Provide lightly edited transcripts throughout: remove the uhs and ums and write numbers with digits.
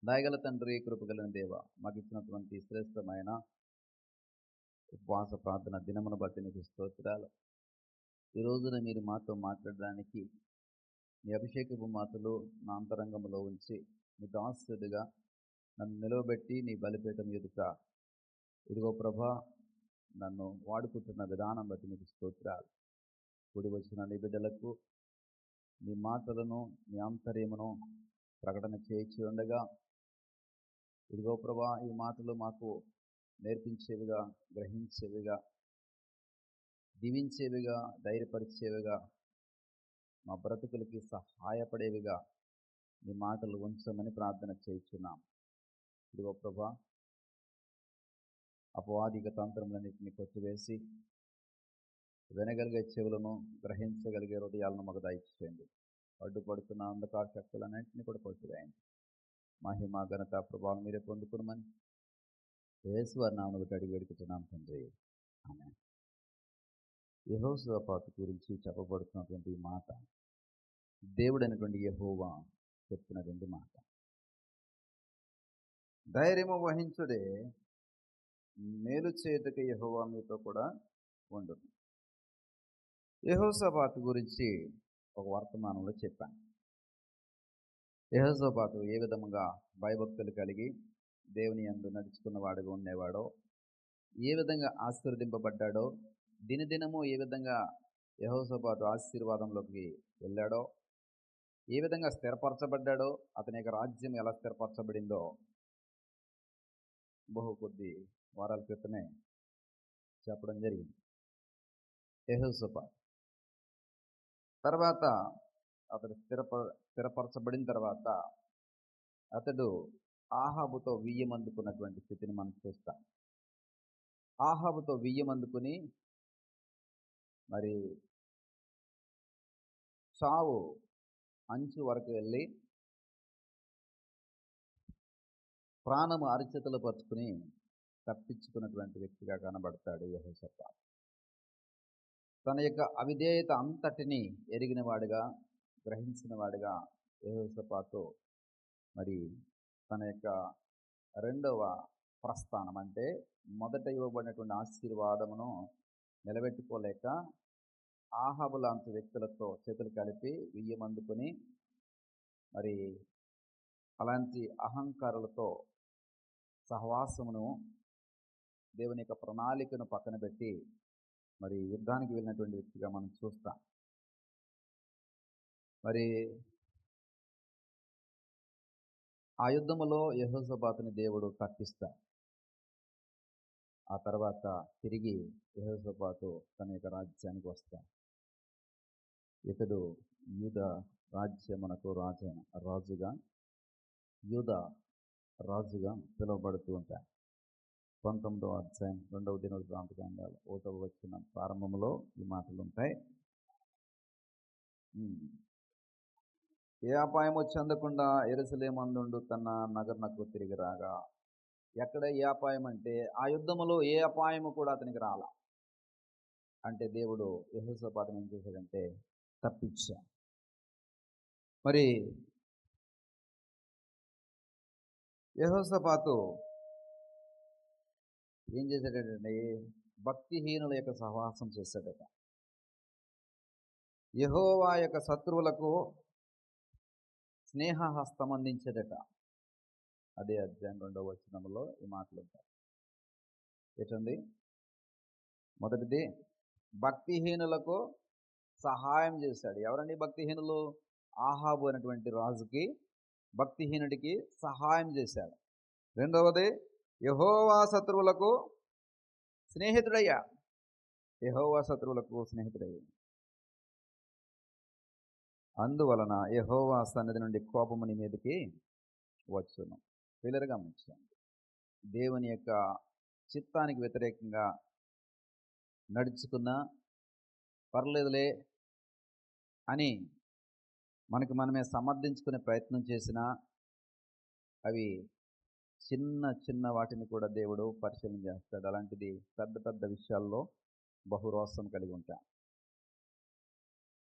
దయగల తండ్రి, కృపగలిగిన దేవ, మాకు ఇచ్చినటువంటి శ్రేష్టమైన ఉపవాస ప్రార్థన దినమును బట్టి నీకు స్తోత్రాలు. ఈ రోజున మీరు మాతో మాట్లాడడానికి మీ అభిషేకపు మాటలు నా అంతరంగంలో ఉంచి మీ దాసుడిగా నన్ను నిలవబెట్టి నీ బలిపీఠం ఎదుట ఇదిగో ప్రభా నన్ను వాడుకుంటున్న విధానం బట్టి నీకు స్తోత్రాలు. కూడి వచ్చిన నీ బిడ్డలకు మీ మాటలను మీ ఆంతర్యమును ప్రకటన చేయించి ఉండగా ఇదిగో ప్రభా ఈ మాటలు మాకు నేర్పించేవిగా, గ్రహించేవిగా, దీవించేవిగా, ధైర్యపరిచేవిగా, మా బ్రతుకులకి సహాయపడేవిగా మీ మాటలు ఉంచమని ప్రార్థన చేయించున్నాం. ఇదిగో ప్రభా అపవాదిక తంత్రములన్నింటినీ కొట్టివేసి వినగలిగే చెవులను, గ్రహించగలిగే హృదయాలను మాకు దయచేయండి. అడ్డుపడుతున్న అంధకార శక్తులన్నింటినీ కూడా కొట్టివేయండి. మహిమ ఘనత ప్రభావం మీరే పొందుకున్నామని యేసు వారి నామమున అడిగి వేడుకుంటున్నాం తండ్రి. ఆమేన్. యెహోషాపాతు గురించి చెప్పబడుతున్నటువంటి మాట దేవుడైనటువంటి యెహోవా చెప్తున్నటువంటి మాట. ధైర్యము వహించుడే, మేలు చేయుటకు యెహోవా మీతో కూడా ఉండును. యెహోషాపాతు గురించి ఒక వర్తమానంలో చెప్పాను. యెహోషాపాతు ఏ విధముగా భయభక్తులు కలిగి దేవుని యందు నడుచుకున్నవాడుగా ఉండేవాడో, ఏ విధంగా ఆశీర్వదింపబడ్డాడో, దినదినము ఏ విధంగా యెహోషాపాతు ఆశీర్వాదంలోకి వెళ్ళాడో, ఏ విధంగా స్థిరపరచబడ్డాడో, అతని యొక్క రాజ్యం ఎలా స్థిరపరచబడిందో కొద్ది వారాల క్రితమే చెప్పడం జరిగింది. యెహోషాపాతు తర్వాత అతడు స్థిరపరచబడిన తర్వాత అతడు ఆహాబుతో వియ్యం అందుకున్నటువంటి స్థితిని మనం చూస్తాం. ఆహాబుతో వియ్యం అందుకుని మరి చావు అంచు వరకు వెళ్ళి ప్రాణము అరిచేతులు పరుచుకుని తప్పించుకున్నటువంటి వ్యక్తిగా కనబడతాడు యెహోషాపాతు. తన యొక్క అవిధేయత అంతటిని ఎరిగిన వాడిగా, గ్రహించిన వాడిగా యెహోషాపాతు మరి తన యొక్క రెండవ ప్రస్థానం అంటే మొదట ఇవ్వబడినటువంటి ఆశీర్వాదమును నిలబెట్టుకోలేక ఆహాబు లాంటి వ్యక్తులతో చేతులు కలిపి వియ్యం అందుకుని మరి అలాంటి అహంకారులతో సహవాసమును, దేవుని యొక్క ప్రణాళికను పక్కన పెట్టి మరి యుద్ధానికి వెళ్ళినటువంటి వ్యక్తిగా మనం చూస్తాం. మరి ఆ యుద్ధములో యెహోషాపాతుని దేవుడు తప్పిస్తాడు. ఆ తర్వాత తిరిగి యెహోషాపాతు తన యొక్క రాజ్యానికి వస్తాడు. ఇతడు యూదా రాజ్యమునకు రాజుగా యూదా రాజుగా పిలువబడుతూ ఉంటాడు. 19వ అధ్యాయం 2వ దినవృత్తాంతకాండాలు 1వ వచనం ప్రారంభంలో ఈ మాటలు ఉంటాయి. ఏ అపాయము చెందకుండా యెరూషలేమందుండు తన నగరునకు తిరిగి రాగా. ఎక్కడ ఏ అపాయం అంటే ఆ యుద్ధములో ఏ అపాయము కూడా అతనికి రాల. అంటే దేవుడు యెహోషాపాతుని ఏం చేశాడంటే తప్పించాడు. మరి యెహోషాపాతు ఏం చేశాడంటే భక్తిహీనుల యొక్క సహవాసం చేశాడట. యెహోవా యొక్క శత్రువులకు స్నేహహస్తం అందించాడట. అదే అధ్యాయం 2వ వచనంలో ఈ మాటలు ఉంటాయి. ఏంటండి? మొదటిది భక్తిహీనులకు సహాయం చేశాడు. ఎవరండి భక్తిహీనులు? ఆహాబు అనేటువంటి రాజుకి, భక్తిహీనుడికి సహాయం చేశాడు. రెండవది యెహోవా శత్రువులకు స్నేహితుడయ్యా. యెహోవా శత్రువులకు స్నేహితుడయ్యా. అందువలన యెహోవా సన్నిధి నుండి కోపము నీ మీదకి వచ్చును. క్లియర్గా గమనించండి. దేవుని యొక్క చిత్తానికి వ్యతిరేకంగా నడుచుకున్నా పర్లేదులే అని మనకి మనమే సమర్థించుకునే ప్రయత్నం చేసినా అవి చిన్న చిన్న వాటిని కూడా దేవుడు పరిశీలన చేస్తాడు. అలాంటిది పెద్ద పెద్ద విషయాల్లో బహురోసం కలిగి ఉంటాం.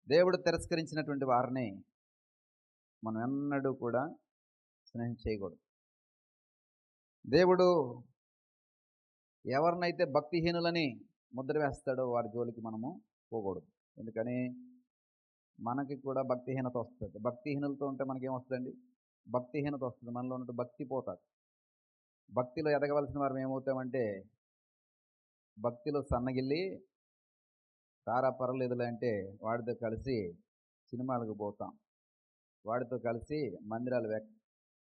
దేవుడు తిరస్కరించినటువంటి వారిని మనం ఎన్నడూ కూడా స్నేహం చేయకూడదు. దేవుడు ఎవరినైతే భక్తిహీనులని ముద్ర వేస్తాడో వారి జోలికి మనము పోకూడదు. ఎందుకని మనకి కూడా భక్తిహీనత వస్తుంది. భక్తిహీనులతో ఉంటే మనకేమొస్తుందండి? భక్తిహీనత వస్తుంది. మనలో ఉన్నట్టు భక్తి పోతుంది. భక్తిలో ఎదగవలసిన వారు ఏమవుతామంటే భక్తిలో సన్నగిల్లి తారా పర్లేదులే అంటే వాడితో కలిసి సినిమాలకు పోతాం, వాడితో కలిసి మందిరాలు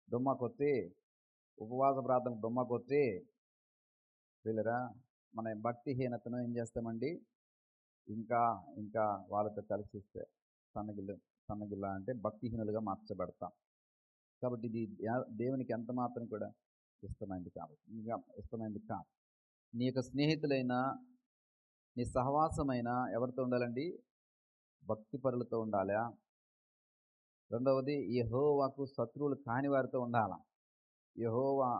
దుమ్మ కొట్టి ఉపవాస ప్రార్థనకు దుమ్మ కొట్టి వీళ్ళరా మన భక్తిహీనతను ఏం చేస్తామండి? ఇంకా ఇంకా వాళ్ళతో కలిసిస్తే సన్నగిల్ల అంటే భక్తిహీనులుగా మార్చబడతాం. కాబట్టి ఇది దేవునికి ఎంత మాత్రం కూడా ఇష్టమైంది కాబట్టి ఇంకా ఇష్టమైంది కాదు. నీ యొక్క స్నేహితులైనా నీ సహవాసమైనా ఎవరితో ఉండాలండి? భక్తి పరులతో ఉండాలా. రెండవది యెహోవాకు శత్రువులు కాని వారితో ఉండాలా. యెహోవా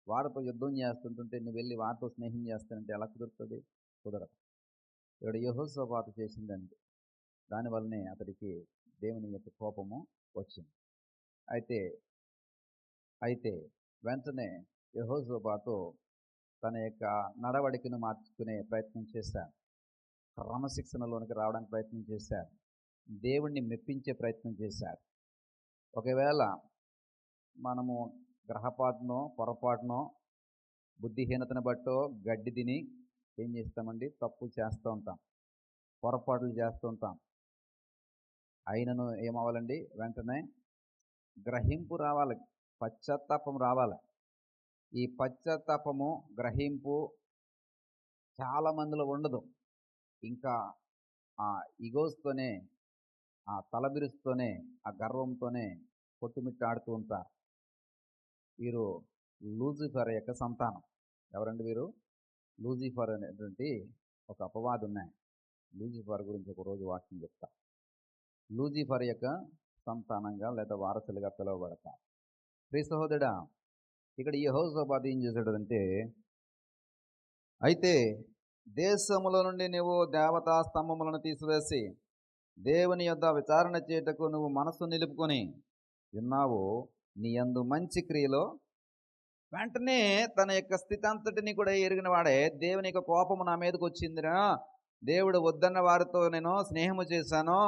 వారితో యుద్ధం చేస్తుంటుంటే నువ్వు వెళ్ళి వారితో స్నేహం చేస్తానంటే ఎలా కుదురుతుంది? కుదరదు. ఇక్కడ యెహోషాపాతు చేసిందండి. దానివల్లనే అతడికి దేవుని యొక్క కోపము వచ్చింది. అయితే వెంటనే యెహోషాపాతు తన యొక్క నడవడికను మార్చుకునే ప్రయత్నం చేశాడు. క్రమశిక్షణలోనికి రావడానికి ప్రయత్నం చేశాడు. దేవుణ్ణి మెప్పించే ప్రయత్నం చేశాడు. ఒకవేళ మనము గ్రహపాటునో పొరపాటునో బుద్ధిహీనతను బట్టో గడ్డి తిని ఏం చేస్తామండి? తప్పు చేస్తూ ఉంటాం, పొరపాట్లు చేస్తూ ఉంటాం. అయినను ఏమవ్వాలండి? వెంటనే గ్రహింపు రావాలి, పశ్చాత్తాపం రావాలి. ఈ పశ్చాత్తాపము గ్రహింపు చాలా మందిలో ఉండదు. ఇంకా ఆ ఇగోస్తోనే, ఆ తలబిరుస్తోనే, ఆ గర్వంతోనే కొట్టుమిట్టాడుతూ ఉంటారు. వీరు లూసిఫర్ యొక్క సంతానం. ఎవరండి వీరు? లూసిఫర్ అనేటువంటి ఒక అపవాది ఉన్నాయి. లూసిఫర్ గురించి ఒకరోజు వాక్యం చెప్తా. లూసిఫర్ యొక్క సంతానంగా లేదా వారసులుగా పిలువబడతారు. ప్రియ సహోదరుడా, ఇక్కడ యెహోషాపాతు ఏం చేశాడంటే, అయితే దేశములో నుండి నువ్వు దేవతా స్తంభములను తీసివేసి దేవుని యొద్ద విచారణ చేయుటకు నువ్వు మనస్సు నిలుపుకొని విన్నావు. నీ యందు మంచి క్రియలో వెంటనే తన యొక్క స్థితి అంతటిని కూడా ఎరిగిన వాడే దేవుని యొక్క కోపము నా మీదకి వచ్చిందిరా, దేవుడు వద్దన్న వారితో నేను స్నేహము చేశాను,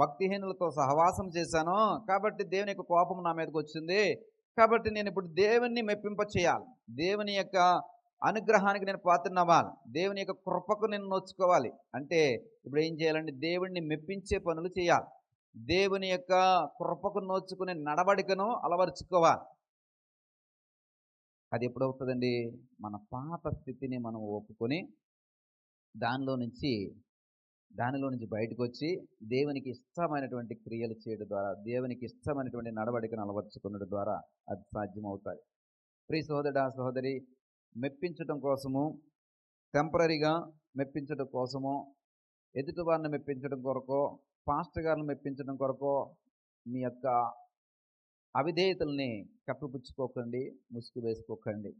భక్తిహీనులతో సహవాసం చేశాను, కాబట్టి దేవుని యొక్క కోపం నా మీదకి వచ్చింది. కాబట్టి నేను ఇప్పుడు దేవుణ్ణి మెప్పింప చేయాలి, దేవుని యొక్క అనుగ్రహానికి నేను పాత్రనవ్వాలి, దేవుని యొక్క కృపకు నేను నోచుకోవాలి. అంటే ఇప్పుడు ఏం చేయాలండి? దేవుణ్ణి మెప్పించే పనులు చేయాలి. దేవుని యొక్క కృపకు నోచుకునే నడవడికను అలవరుచుకోవాలి. అది ఎప్పుడవుతుందండి? మన పాత స్థితిని మనం ఒప్పుకొని దానిలో నుంచి బయటకు వచ్చి దేవునికి ఇష్టమైనటువంటి క్రియలు చేయడం ద్వారా, దేవునికి ఇష్టమైనటువంటి నడవడికను అలవర్చుకునడం ద్వారా అది సాధ్యమవుతాయి. ప్రియ సహోదరుడా, సహోదరి, మెప్పించడం కోసము, టెంపరీగా మెప్పించడం కోసము, ఎదుటి వారిని మెప్పించడం కొరకో, పాస్టర్ గారిని మెప్పించడం కొరకో మీ యొక్క అవిధేయతల్ని కప్పిపుచ్చుకోకండి, ముసుగు వేసుకోకండి.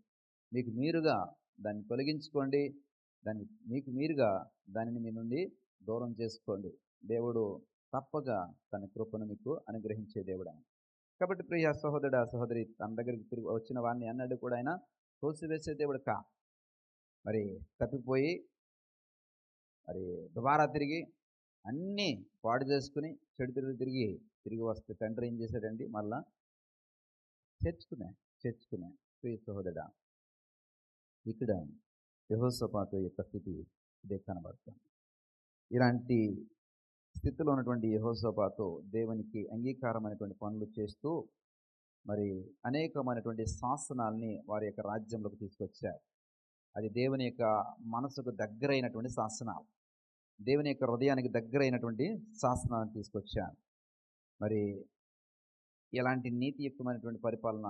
మీకు మీరుగా దాన్ని తొలగించుకోండి. మీకు మీరుగా దానిని మీ నుండి దూరం చేసుకోండి. దేవుడు తప్పక తన కృపను మీకు అనుగ్రహించే దేవుడు ఆయన. కాబట్టి ప్రియ సహోదరుడా, సహోదరి, తన దగ్గరికి తిరిగి వచ్చిన వాడిని అన్నాడు కూడా ఆయన తోసివేసే దేవుడు కా. మరి తప్పిపోయి మరి దుబారా తిరిగి అన్నీ పాడు చేసుకుని చెడు తిరిగి వస్తే తండ్రి ఏం చేశాడండి? మళ్ళా చేర్చుకునే ప్రియ సహోదరుడా, ఇక్కడ యెహోషాపాతు యొక్క స్థితి ఇదే కనబడుతుంది. ఇలాంటి స్థితిలో ఉన్నటువంటి యెహోషాపాతు దేవునికి అంగీకారమైనటువంటి పనులు చేస్తూ మరి అనేకమైనటువంటి శాసనాల్ని వారి యొక్క రాజ్యంలోకి తీసుకొచ్చారు. అది దేవుని యొక్క మనసుకు దగ్గరైనటువంటి శాసనాలు, దేవుని యొక్క హృదయానికి దగ్గరైనటువంటి శాసనాలను తీసుకొచ్చారు. మరి ఎలాంటి నీతియుక్తమైనటువంటి పరిపాలన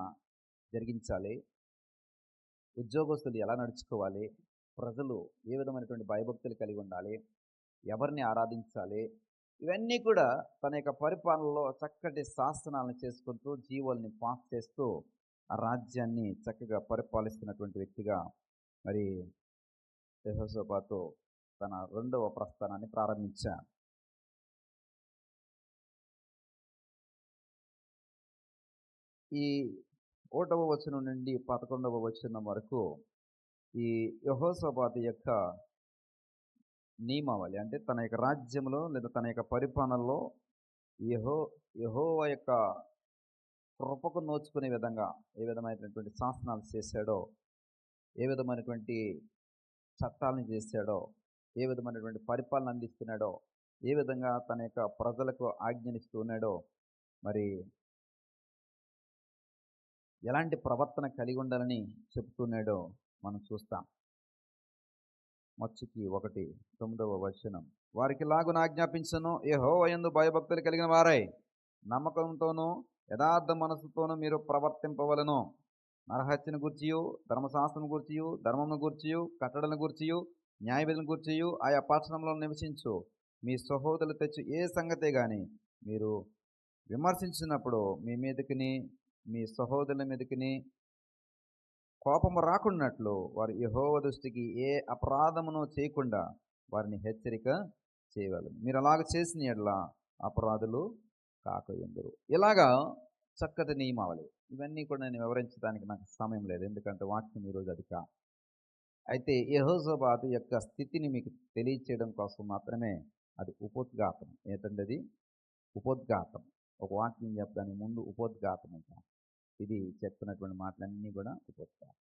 జరిగించాలి, ఉద్యోగస్తులు ఎలా నడుచుకోవాలి, ప్రజలు ఏ విధమైనటువంటి భయభక్తులు కలిగి ఉండాలి, ఎవరిని ఆరాధించాలి, ఇవన్నీ కూడా తన యొక్క పరిపాలనలో చక్కటి శాసనాలను చేసుకుంటూ జీవోల్ని పాస్ చేస్తూ ఆ రాజ్యాన్ని చక్కగా పరిపాలిస్తున్నటువంటి వ్యక్తిగా మరి యెహోషాపాతు తన రెండవ ప్రస్థానాన్ని ప్రారంభించారు. ఈ ఒకటవ వచనం నుండి 11వ వచనం వరకు ఈ యెహోషాపాతు యొక్క నియమావళి, అంటే తన యొక్క రాజ్యంలో లేదా తన యొక్క పరిపాలనలో యెహో యెహోవా యొక్క కృపకు నోచుకునే విధంగా ఏ విధమైనటువంటి శాసనాలు చేశాడో, ఏ విధమైనటువంటి చట్టాలను చేశాడో, ఏ విధమైనటువంటి పరిపాలన అందిస్తున్నాడో, ఏ విధంగా తన యొక్క ప్రజలకు ఆజ్ఞనిస్తూ ఉన్నాడో, మరి ఎలాంటి ప్రవర్తన కలిగి ఉండాలని చెప్తున్నాడో మనం చూస్తాం. మచ్చుకి 1:9 వచనం, వారికి లాగున ఆజ్ఞాపించను, యెహోవా యందు భయభక్తులు కలిగిన వారై నమ్మకంతోనూ యథార్థ మనసుతోనూ మీరు ప్రవర్తింపవలను. నరహత్యను గూర్చియు, ధర్మశాస్త్రం గూర్చియు, ధర్మమును గూర్చియు, కట్టడలను గూర్చియు, న్యాయవిధులను గూర్చియు ఆయా పట్టణంలో నివసించు మీ సహోదరులు తెచ్చు ఏ సంగతే గాని మీరు విమర్శించినప్పుడు మీ మీదకిని మీ సహోదరుల మీదకిని కోపము రాకున్నట్లు వారు యెహోవా దృష్టికి ఏ అపరాధమును చేయకుండా వారిని హెచ్చరిక చేయవలెను. మీరు అలాగ చేసిన యెడల అపరాధులు కాకయుందురు. ఇలాగా చక్కటి నియమావళి. ఇవన్నీ కూడా నేను వివరించడానికి నాకు సమయం లేదు, ఎందుకంటే వాక్యం ఈరోజు అది కాదు. అయితే యెహోషాపాతు యొక్క స్థితిని మీకు తెలియచేయడం కోసం మాత్రమే అది ఉపోద్ఘాతం. ఏంటంటే అది ఉపోద్ఘాతం. ఒక వాక్యం చెప్పడానికి ముందు ఉపోద్ఘాతం అంటాం. ఇది చెప్తున్నటువంటి మాటలన్నీ కూడా ఉపోద్ఘాతం.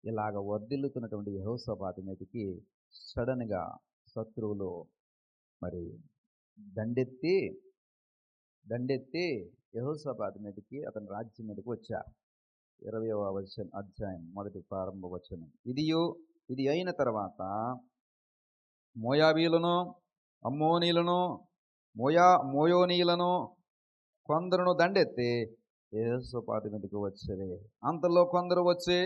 ఇలాగ వర్ధిల్లుతున్నటువంటి యెహోషాపాతు మీదకి సడన్గా శత్రువులు మరి దండెత్తి యెహోషాపాతు మీదకి, అతని రాజ్యం మీదకి వచ్చారు. 20వ అధ్యాయం మొదటి ప్రారంభ వచనం, ఇది అయిన తర్వాత మోయాబీలను, అమ్మోనీలను, మోయోనీలను కొందరును దండెత్తి యెహోషాపాతు మీదకి వచ్చారు. అంతలో కొందరు వచ్చి,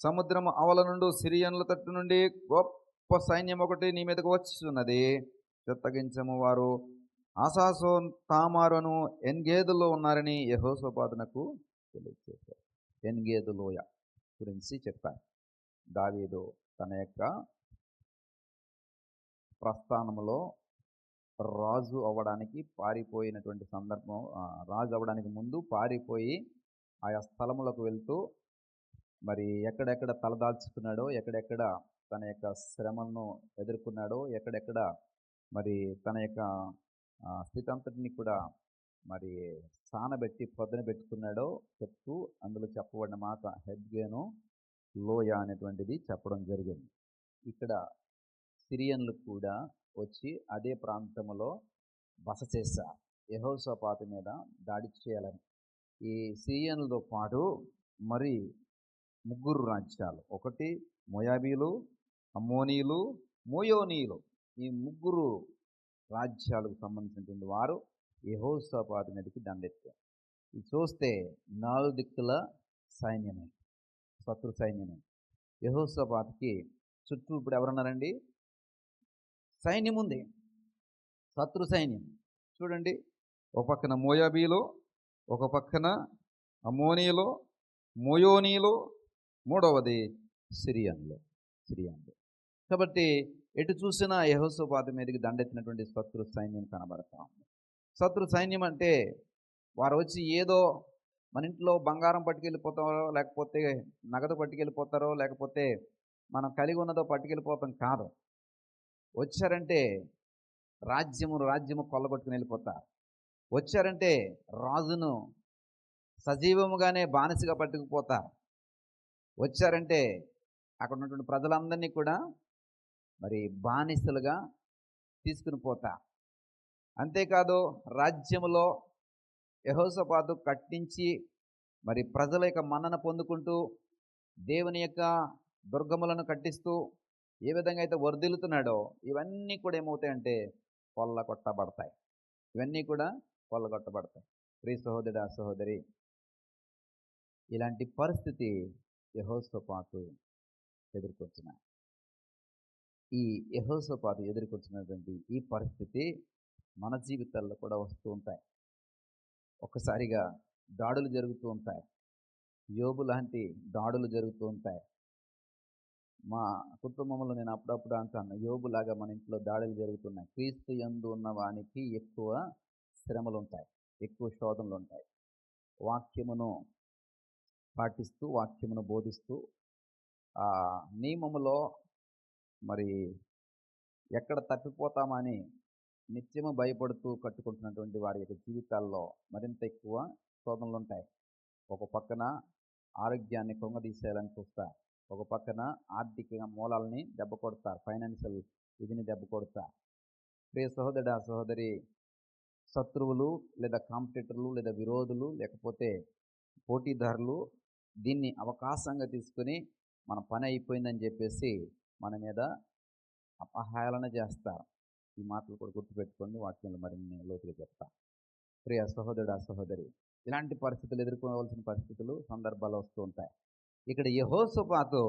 సముద్రము అవల నుండి సిరియన్ల తట్టు నుండి గొప్ప సైన్యం ఒకటి నీ మీదకి వచ్చున్నది, చిత్తగించము, వారు ఆసాసో తామారును ఎన్గేదులో ఉన్నారని యెహోషాపాతునకు తెలియజేశారు. ఎన్గేదు లోయ గురించి చెప్పారు. దావీదు తన యొక్క ప్రస్థానంలో రాజు అవ్వడానికి పారిపోయినటువంటి సందర్భం, రాజు అవ్వడానికి ముందు పారిపోయి ఆయా స్థలములకు వెళ్తూ మరి ఎక్కడెక్కడ తలదాల్చుకున్నాడో, ఎక్కడెక్కడ తన యొక్క శ్రమలను ఎదుర్కొన్నాడో, ఎక్కడెక్కడ మరి తన యొక్క స్థితి అంతటిని కూడా మరి సానబెట్టి పొద్దున పెట్టుకున్నాడో చెప్తూ అందులో చెప్పబడిన మాట హెద్గేను లోయ అనేటువంటిది చెప్పడం జరిగింది. ఇక్కడ సిరియన్లు కూడా వచ్చి అదే ప్రాంతంలో బస చేశారు యెహోషాపాతు మీద దాడి చేయాలని. ఈ సిరియన్లతో పాటు మరి 3 రాజ్యాలు, ఒకటి మోయాబీలు, అమ్మోనీయులు, మోయోనీయులు, ఈ 3 రాజ్యాలకు సంబంధించినటువంటి వారు యెహోషాపాతు మీదకి దండెత్తారు. ఇది చూస్తే 4 దిక్కుల సైన్యమే, శత్రు సైన్యమే. యెహోషాపాతుకి చుట్టూ ఇప్పుడు ఎవరున్నారండి? సైన్యం ఉంది, శత్రు సైన్యం. చూడండి, ఒక పక్కన మోయాబీలు, ఒక పక్కన అమ్మోనీయులు, మోయోనీయులు, మూడవది సిరియన్లు. కాబట్టి ఎటు చూసినా యెహోషాపాతు మీదకి దండెత్తినటువంటి శత్రు సైన్యం కనబడతా ఉంది. శత్రు సైన్యం అంటే వారు వచ్చి ఏదో మన ఇంట్లో బంగారం పట్టుకెళ్ళిపోతారో, లేకపోతే నగదు పట్టుకెళ్ళిపోతారో, లేకపోతే మనం కలిగి ఉన్నదో పట్టుకెళ్ళిపోతాం కాదు. వచ్చారంటే రాజ్యము కొల్లగొట్టుకుని వెళ్ళిపోతారు. వచ్చారంటే రాజును సజీవముగానే బానిసగా పట్టుకుపోతారు. వచ్చారంటే అక్కడ ఉన్నటువంటి ప్రజలందరినీ కూడా మరి బానిసలుగా తీసుకుని పోతారు. అంతేకాదు, రాజ్యములో యెహోషాపాతు కట్టించి మరి ప్రజల యొక్క మన్నన పొందుకుంటూ దేవుని యొక్క దుర్గములను కట్టిస్తూ ఏ విధంగా అయితే వర్ధిల్లుతున్నాడో, ఇవన్నీ కూడా ఏమవుతాయంటే కొల్లగొట్టబడతాయి. ఇవన్నీ కూడా కొల్లగొట్టబడతాయి. ప్రియ సహోదరుడా, సహోదరి, ఇలాంటి పరిస్థితి యెహోషాపాతు ఎదుర్కొంటున్నాడు. ఈ యెహోషాపాతు ఎదుర్కొంటున్నటువంటి ఈ పరిస్థితి మన జీవితాల్లో కూడా వస్తూ ఉంటాయి. ఒక్కసారిగా దాడులు జరుగుతూ ఉంటాయి. యోబు లాంటి దాడులు జరుగుతూ ఉంటాయి. మా కుటుంబంలో నేను అప్పుడప్పుడు అంటాను, యోబులాగా మన ఇంట్లో దాడులు జరుగుతున్నాయి. క్రీస్తు యందు ఉన్న వానికి ఎక్కువ శ్రమలు ఉంటాయి, ఎక్కువ శోధనలు ఉంటాయి. వాక్యమును పాటిస్తూ వాక్యమును బోధిస్తూ ఆ నియమములో మరి ఎక్కడ తప్పిపోతామని నిత్యము భయపడుతూ కట్టుకుంటున్నటువంటి వారి యొక్క జీవితాల్లో మరింత ఎక్కువ శోధనలు ఉంటాయి. ఒక పక్కన ఆరోగ్యాన్ని కృంగదీసేయాలని చూస్తారు, ఒక పక్కన ఆర్థిక మూలాలని దెబ్బ కొడతారు, ఫైనాన్షియల్ ఇదిని దెబ్బ కొడతారు. ప్రియ సహోదరుడా సహోదరి, శత్రువులు లేదా కాంపిటీటర్లు లేదా విరోధులు లేకపోతే పోటీదారులు దీన్ని అవకాశంగా తీసుకుని మన పని అయిపోయిందని చెప్పేసి మన మీద అపహేళన చేస్తారు. ఈ మాటలు కూడా గుర్తుపెట్టుకోండి, వాక్యంలో మరిన్ని లోతుగా చెప్తా. ప్రియ సహోదరుడా సహోదరి, ఇలాంటి పరిస్థితులు ఎదుర్కోవాల్సిన పరిస్థితులు సందర్భాలు వస్తూ ఉంటాయి. ఇక్కడ యెహోషాపాతు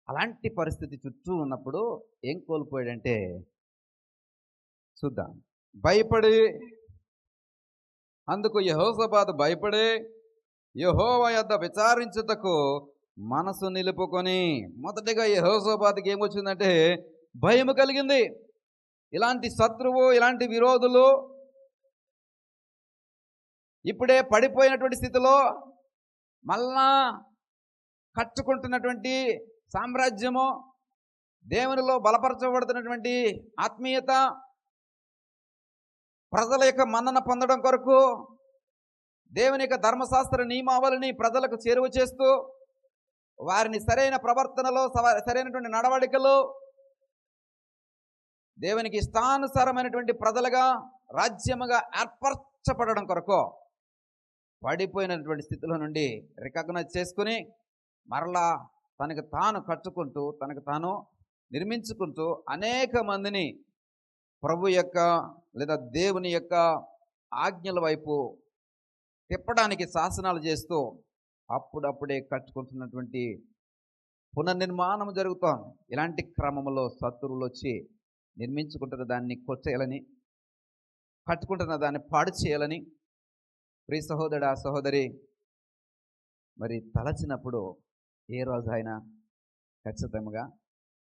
అలాంటి పరిస్థితి చుట్టూ ఉన్నప్పుడు ఏం కోల్పోయాడంటే చూద్దాం. భయపడి, అందుకు యెహోషాపాతు భయపడి యెహోవా యొద్ద విచారించుటకు మనసు నిలుపుకొని, మొదటిగా యెహోషాపాతుకి ఏమొచ్చిందంటే భయం కలిగింది. ఇలాంటి శత్రువు, ఇలాంటి విరోధులు, ఇప్పుడే పడిపోయినటువంటి స్థితిలో మళ్ళా కట్టుకుంటున్నటువంటి సామ్రాజ్యము, దేవునిలో బలపరచబడుతున్నటువంటి ఆత్మీయత, ప్రజల యొక్క మన్నన పొందడం కొరకు దేవుని యొక్క ధర్మశాస్త్ర నియమావళిని ప్రజలకు చేరువ చేస్తూ వారిని సరైన ప్రవర్తనలో, సరైనటువంటి నడవడికలో దేవునికి ఇష్టానుసారమైనటువంటి ప్రజలుగా, రాజ్యముగా ఏర్పరచబడడం కొరకు పడిపోయినటువంటి స్థితిలో నుండి రికగ్నైజ్ చేసుకుని మరలా తనకు తాను కట్టుకుంటూ, తనకు తాను నిర్మించుకుంటూ అనేక మందిని ప్రభు యొక్క లేదా దేవుని యొక్క ఆజ్ఞల వైపు తిప్పడానికి శాసనాలు చేస్తూ అప్పుడప్పుడే కట్టుకుంటున్నటువంటి పునర్నిర్మాణం జరుగుతోంది. ఇలాంటి క్రమంలో శత్రువులు వచ్చి నిర్మించుకుంటున్న దాన్ని కొట్టేయాలని, కట్టుకుంటున్న దాన్ని పాడు చేయాలని ప్రియ సహోదరుడా సహోదరి మరి తలచినప్పుడు ఏ రోజైనా ఖచ్చితంగా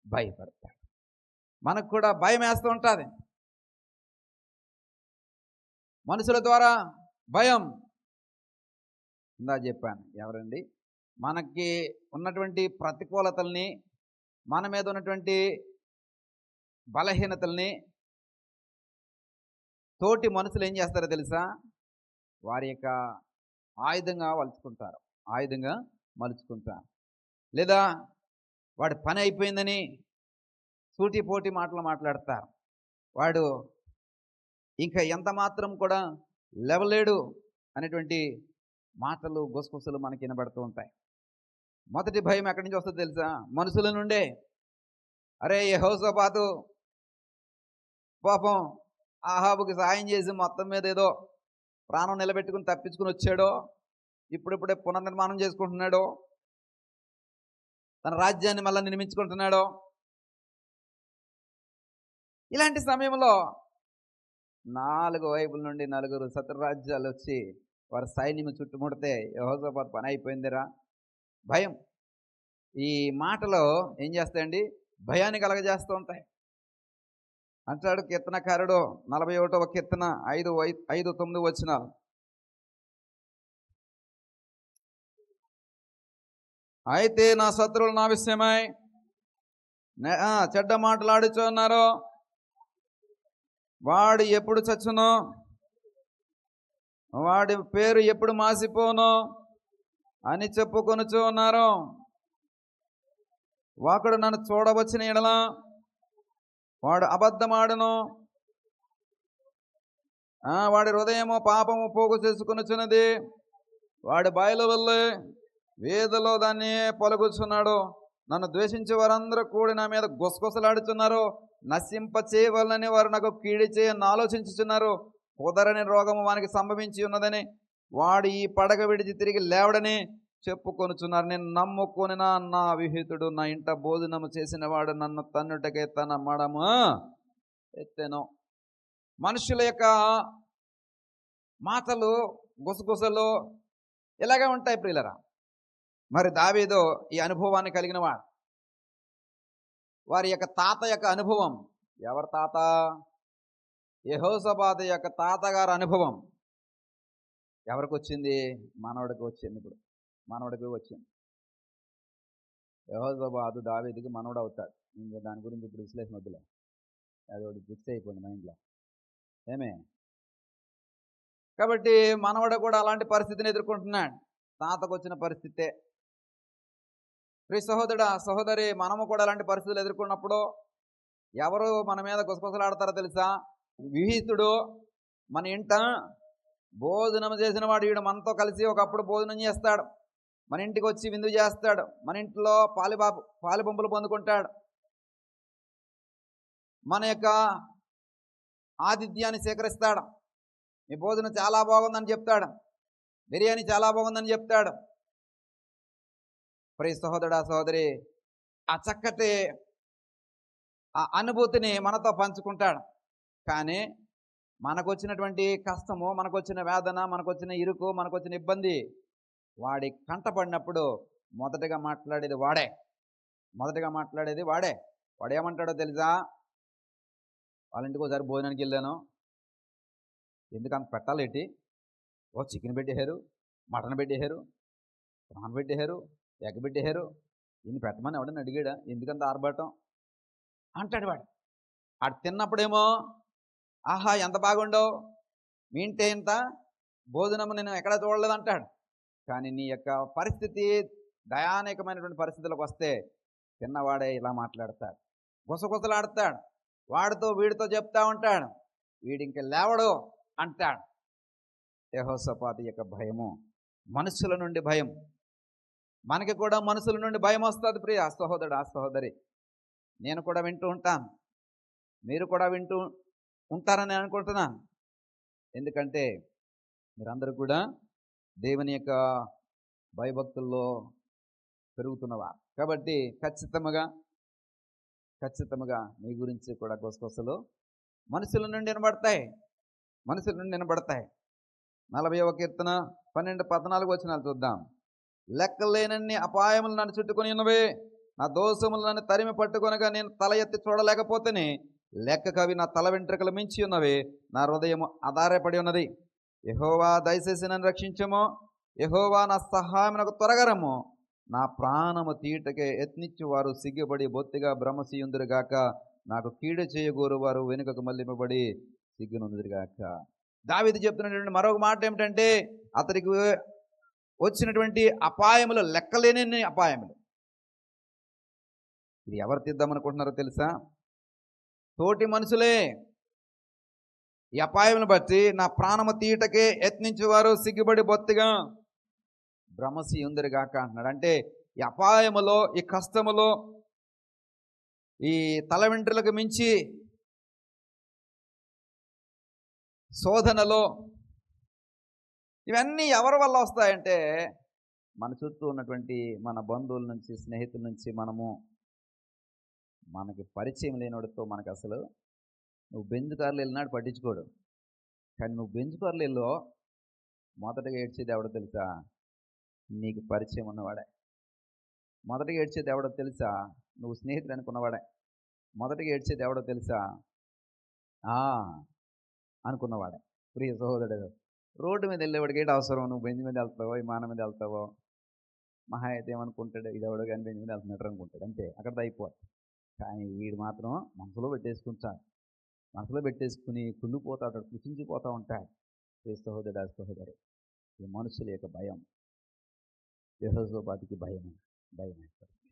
భయపడతాడు. మనకు కూడా భయం వేస్తూ ఉంటుంది. మనుషుల ద్వారా భయం, ఇందా చెప్పాను ఎవరండి, మనకి ఉన్నటువంటి ప్రతికూలతల్ని, మన మీద ఉన్నటువంటి బలహీనతల్ని తోటి మనుషులు ఏం చేస్తారో తెలుసా? వారి యొక్క ఆయుధంగా మలుచుకుంటారు. లేదా వాడి పని అయిపోయిందని సూటిపోటి మాటలు మాట్లాడతారు. వాడు ఇంకా ఎంత మాత్రం కూడా లేవలేడు అనేటువంటి మాటలు, గుసగుసలు మనకి వినబడుతూ ఉంటాయి. మొదటి భయం ఎక్కడి నుంచి వస్తుందో తెలుసా? మనుషుల నుండే. అరే, యెహోషాపాతు పాపం ఆహాబుకి సాయం చేసి మొత్తం మీద ఏదో ప్రాణం నిలబెట్టుకుని తప్పించుకుని వచ్చాడో, ఇప్పుడిప్పుడే పునర్నిర్మాణం చేసుకుంటున్నాడో, తన రాజ్యాన్ని మళ్ళీ నిర్మించుకుంటున్నాడో. ఇలాంటి సమయంలో 4 వైపుల నుండి 4 శత్రు రాజ్యాలు వచ్చి వారి సైన్యం చుట్టుముడితే యెహోషాపాతు పని అయిపోయిందిరా. భయం. ఈ మాటలో ఏం చేస్తాయండి? భయాన్ని కలగజేస్తూ ఉంటాయి. అంటాడు కీర్తనకారుడు 41వ కీర్తన 5-9 వచనాలు. అయితే నా శత్రువులు నా విషయమై చెడ్డ మాటలాడుచున్నారు, వాడు ఎప్పుడు చచ్చును, వాడి పేరు ఎప్పుడు మాసిపోను అని చెప్పుకొనుచు ఉన్నారు. ఒకడు నన్ను చూడవచ్చిన ఎడల వాడు అబద్ధమాడును, వాడి హృదయము పాపము పోగు చేసుకొనుచున్నది, వాడి బాయల వల్లే వేదలో దాన్ని పలుకుచున్నాడు. నన్ను ద్వేషించే వారందరూ కూడి నా మీద గుసగుసలాడుచున్నారు, నశింప చేయవలనని వారు నాకు కీడి చేయని ఆలోచించుచున్నారు. కుదరని రోగము వానికి సంభవించి ఉన్నదని, వాడు ఈ పడగ విడిచి తిరిగి లేవడని చెప్పుకొనుచున్నారు. నేను నమ్ముకొని నా విహితుడు నా ఇంట భోజనము చేసిన వాడు నన్ను తన్నుటకే తన మడము ఎత్తెను. మనుషుల యొక్క మాటలు, గుసగుసలు ఇలాగే ఉంటాయి ప్రియులరా. మరి దావీదు ఈ అనుభవాన్ని కలిగిన వాడు. వారి యొక్క తాత యొక్క అనుభవం. ఎవరి తాత? యెహోషాపాతు యొక్క తాతగారి అనుభవం ఎవరికి వచ్చింది? మనవడికి వచ్చింది. ఇప్పుడు మనవడికి వచ్చింది. యెహోషాపాతు దావీదుకి మనవడు అవుతాడు. ఇంకా దాని గురించి ఇప్పుడు విశ్లేషణ వద్దులే, అది ఒకటి ఫిక్స్ అయిపోయింది మైండ్లో. ఏమే కాబట్టి మనవడు కూడా అలాంటి పరిస్థితిని ఎదుర్కొంటున్నాడు. తాతకు వచ్చిన పరిస్థితే. ప్రియ సహోదరుడా, సహోదరి, మనము కూడా అలాంటి పరిస్థితులు ఎదుర్కొన్నప్పుడు ఎవరు మన మీద గుసగుసలాడతారో తెలుసా? విహితుడు మన ఇంట భోజనం చేసిన వాడు, వీడు మనతో కలిసి ఒకప్పుడు భోజనం చేస్తాడు, మన ఇంటికి వచ్చి విందు చేస్తాడు, మన ఇంట్లో పాలిబంపులు పొందుకుంటాడు, మన యొక్క ఆతిథ్యాన్ని స్వీకరిస్తాడు. మీ భోజనం చాలా బాగుందని చెప్తాడు, బిర్యానీ చాలా బాగుందని చెప్తాడు. ప్రియ సహోదరుడా, సహోదరి, ఆ చక్కటి ఆ అనుభూతిని మనతో పంచుకుంటాడు. కానీ మనకొచ్చినటువంటి కష్టము, మనకొచ్చిన వేదన, మనకొచ్చిన ఇరుకు, మనకొచ్చిన ఇబ్బంది వాడి కంటపడినప్పుడు మొదటగా మాట్లాడేది వాడే. వాడు ఏమంటాడో తెలుసా? వాళ్ళ ఇంటికి ఒకసారి భోజనానికి వెళ్ళాను, ఎందుకు అంత పెట్టాలేటి? ఓ చికెన్ పెట్టేశారు, మటన్ పెట్టేశారు, ప్రాన్ పెట్టేశారు, ఎగ్ పెట్టేశారు, ఇన్ని పెట్టమని ఎవడని అడిగాడా? ఎందుకంత ఆర్భాటం అంటాడు వాడు. ఆడు తిన్నప్పుడేమో ఆహా ఎంత బాగుండవు, మీ ఇంటే ఇంత భోజనం నేను ఎక్కడా చూడలేదు అంటాడు. కానీ నీ యొక్క పరిస్థితి దయానీకమైనటువంటి పరిస్థితులకు వస్తే తిన్నవాడే ఇలా మాట్లాడతాడు, గుసగుసలాడతాడు, వాడితో వీడితో చెప్తా ఉంటాడు, వీడి ఇంక లేవడు అంటాడు. యెహోషాపాతు యొక్క భయము మనుషుల నుండి భయం. మనకి కూడా మనుషుల నుండి భయం వస్తుంది. ప్రియ సహోదరుడు, ఆ సహోదరి, నేను కూడా వింటూ ఉంటాను, మీరు కూడా వింటూ ఉంటారని అనుకుంటున్నాను. ఎందుకంటే మీరందరూ కూడా దేవుని యొక్క భయభక్తుల్లో పెరుగుతున్నవా కాబట్టి ఖచ్చితంగా మీ గురించి కూడా గుసగుసలు మనుషుల నుండి వినబడతాయి. 40వ కీర్తన 12-14 వచనాలు చూద్దాం. లెక్కలేనన్ని అపాయములు నన్ను చుట్టుకొని ఉన్నవే, నా దోషములు నన్ను తరిమి పట్టుకొనగా నేను తల ఎత్తి చూడలేకపోతేనే, లెక్కకవి నా తల వెంట్రుకలు మించి ఉన్నవి, నా హృదయము ఆధారపడి ఉన్నది. యెహోవా దయచేసి నన్ను రక్షించము, యెహోవా నా సహాయమునకు త్వరగరము. నా ప్రాణము తీటకే యత్నించు వారు సిగ్గుపడి బొత్తిగా భ్రమసియుందురుగాక, నాకు కీడు చేయగోరు వారు వెనుకకు మళ్ళింపబడి సిగ్గునందురుగాక. దావీదు చెప్తున్నటువంటి మరొక మాట ఏమిటంటే, అతనికి వచ్చినటువంటి అపాయములు లెక్కలేని అపాయములు. ఇది ఎవరు తీద్దామనుకుంటున్నారో తెలుసా? తోటి మనుషులే. ఈ అపాయములను బట్టి నా ప్రాణము తీయటకే యత్నించేవారు సిగ్గుబడి బొత్తిగా భ్రమసియుందురుగాక అంటున్నాడు. అంటే ఈ అపాయములో, ఈ కష్టములో, ఈ తల వెంట్రులకు మించి శోధనలో, ఇవన్నీ ఎవరి వల్ల వస్తాయంటే మన చుట్టూ ఉన్నటువంటి మన బంధువుల నుంచి, స్నేహితుల నుంచి. మనకి పరిచయం లేనివాడితో మనకు అసలు, నువ్వు బెంజ్ కార్లు వెళ్ళినాడు పట్టించుకోడు, కానీ నువ్వు బెంజ్ కార్లు వెళ్ళో మొదటగా ఏడ్చేది ఎవడో తెలుసా? నీకు పరిచయం ఉన్నవాడే. మొదటగా ఏడ్చేది ఎవడో తెలుసా? నువ్వు స్నేహితుడు అనుకున్నవాడే. మొదటగా ఏడ్చేది ఎవడో తెలుసా? అనుకున్నవాడే. ప్రియ సహోదరుడు, రోడ్డు మీద వెళ్ళేవాడికి ఏంటి అవసరం? నువ్వు బెంజ్ మీద వెళ్తావో, విమానం మీద వెళ్తావో, మహా అయితే ఏమనుకుంటాడు, ఇది ఎవడో కానీ బెంజ్ మీద వెళ్తున్నట్టు అనుకుంటాడు, అంతే, అక్కడ అయిపోతుంది. కానీ వీడు మాత్రం మనసులో పెట్టేసుకుని కుళ్ళిపోతాడు, కృషించిపోతూ ఉంటాడు. ప్రియ సహోదరుడు, సహోదరి, ఈ మనుషుల యొక్క భయం, యెహోషాపాతుకి భయం ఏర్పడింది.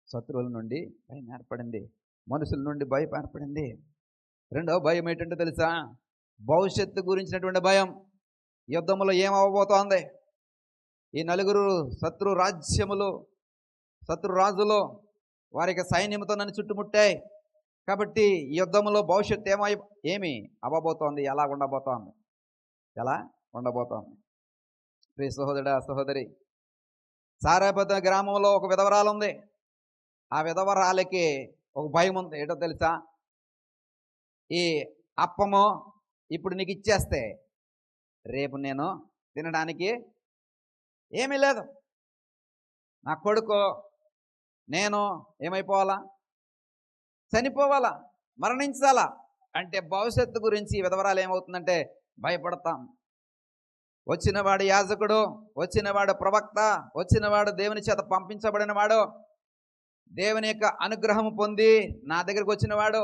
శత్రువుల నుండి భయం ఏర్పడింది, మనుషుల నుండి భయం ఏర్పడింది. రెండవ భయం ఏంటంటే తెలుసా? భవిష్యత్తు గురించినటువంటి భయం. యుద్ధంలో ఏమవ్వబోతోంది? ఈ నలుగురు శత్రు రాజులు వారికి సైన్యంతో నన్ను చుట్టుముట్టాయి. కాబట్టి ఈ యుద్ధంలో భవిష్యత్తు ఏమి అవ్వబోతోంది, ఎలా ఉండబోతోంది? ప్రియ సహోదరుడా, సహోదరి, సారాపత గ్రామంలో ఒక విధవరాలు ఉంది. ఆ విధవరాలకి ఒక భయం ఉంది. ఏంటో తెలుసా? ఈ అప్పము ఇప్పుడు నీకు ఇచ్చేస్తే రేపు నేను తినడానికి ఏమీ లేదు, నా కొడుకు నేను ఏమైపోవాలా? చనిపోవాలా, మరణించాలా అంటే భవిష్యత్తు గురించి విధవరాలు ఏమవుతుందంటే భయపడతాం. వచ్చినవాడు యాజకుడు, వచ్చినవాడు ప్రవక్త, వచ్చినవాడు దేవుని చేత పంపించబడిన వాడు, దేవుని యొక్క అనుగ్రహం పొంది నా దగ్గరికి వచ్చినవాడు,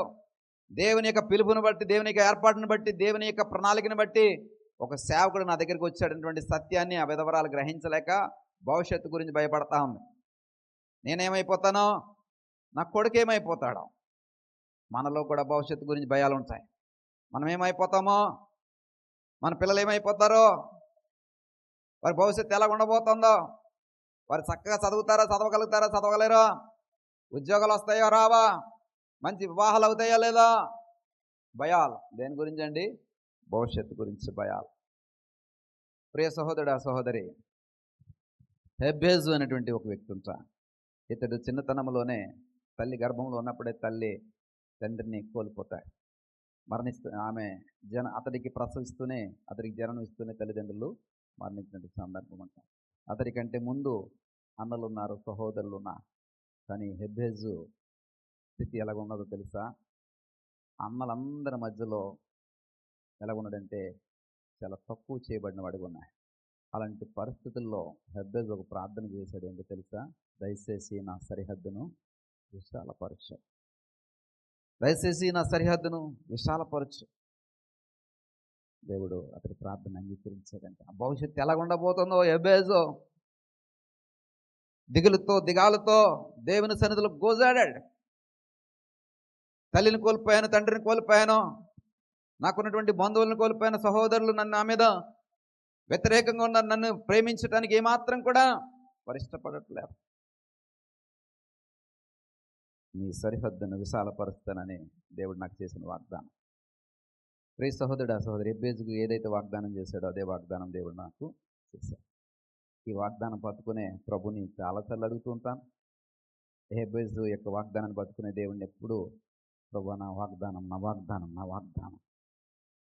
దేవుని యొక్క పిలుపుని బట్టి, దేవుని యొక్క ఏర్పాటును బట్టి, దేవుని యొక్క ప్రణాళికను బట్టి ఒక సేవకుడు నా దగ్గరికి వచ్చాడనేటువంటి సత్యాన్ని ఆ విధవరాలు గ్రహించలేక భవిష్యత్తు గురించి భయపడతా ఉంది. నేనేమైపోతానో, నా కొడుకు ఏమైపోతాడో. మనలో కూడా భవిష్యత్తు గురించి భయాలు ఉంటాయి. మనం ఏమైపోతామో, మన పిల్లలు ఏమైపోతారో, వారి భవిష్యత్తు ఎలా ఉండబోతుందో, వారు చక్కగా చదువుతారా, చదవగలుగుతారా, చదవగలేరో, ఉద్యోగాలు వస్తాయో రావా, మంచి వివాహాలు అవుతాయో లేదో, భయాలు. దేని గురించి అండి? భవిష్యత్తు గురించి భయాలు. ప్రియ సహోదరుడు, సహోదరి, హెబ్బేజు అనేటువంటి ఒక వ్యక్తి ఉంటా. ఇతడు చిన్నతనంలోనే తల్లి గర్భంలో ఉన్నప్పుడే తండ్రిని కోల్పోతాడు, ఆమె అతడికి ప్రసవిస్తూనే, అతడికి జననం ఇస్తూనే తల్లిదండ్రులు మరణించినటువంటి సందర్భం అంట. అతడికంటే ముందు అన్నలు ఉన్నారు, సహోదరులు ఉన్నారు. కానీ హెబ్బేజు స్థితి ఎలాగ ఉన్నదో తెలుసా? అన్నలందరి మధ్యలో ఎలాగున్నాడంటే చాలా తక్కువ చేయబడిన వాడిగా ఉన్నాయి. అలాంటి పరిస్థితుల్లో హెబ్బేజు ఒక ప్రార్థన చేశాడు. ఏంటో తెలుసా? దయచేసి నా సరిహద్దును విశాలపరచు, దయచేసి నా సరిహద్దును విశాలపరచు. దేవుడు అతడి ప్రార్థన అంగీకరించాడంట. భవిష్యత్తు ఎలా ఉండబోతుందో హెబ్బేజు దిగాలతో దేవుని సన్నిధిలో గోజాడాడు. తల్లిని కోల్పోయాను, తండ్రిని కోల్పోయాను, నాకున్నటువంటి బంధువులను కోల్పోయాను, సహోదరులు నా మీద వ్యతిరేకంగా ఉన్నారు, నన్ను ప్రేమించడానికి ఏమాత్రం కూడా వారు ఇష్టపడట్లేదు. నీ సరిహద్దును విశాలపరుస్తానని దేవుడు నాకు చేసిన వాగ్దానం. ప్రియ సహోదరుడు, సహోదరి, హెబ్బేజుకు ఏదైతే వాగ్దానం చేశాడో అదే వాగ్దానం దేవుడు నాకు చేశాడు. ఈ వాగ్దానం పట్టుకునే ప్రభుని చాలాసార్లు అడుగుతూ ఉంటాను. హెబ్బేజు యొక్క వాగ్దానాన్ని పట్టుకునే దేవుడిని ఎప్పుడు, ప్రభు నా వాగ్దానం, నా వాగ్దానం, నా వాగ్దానం.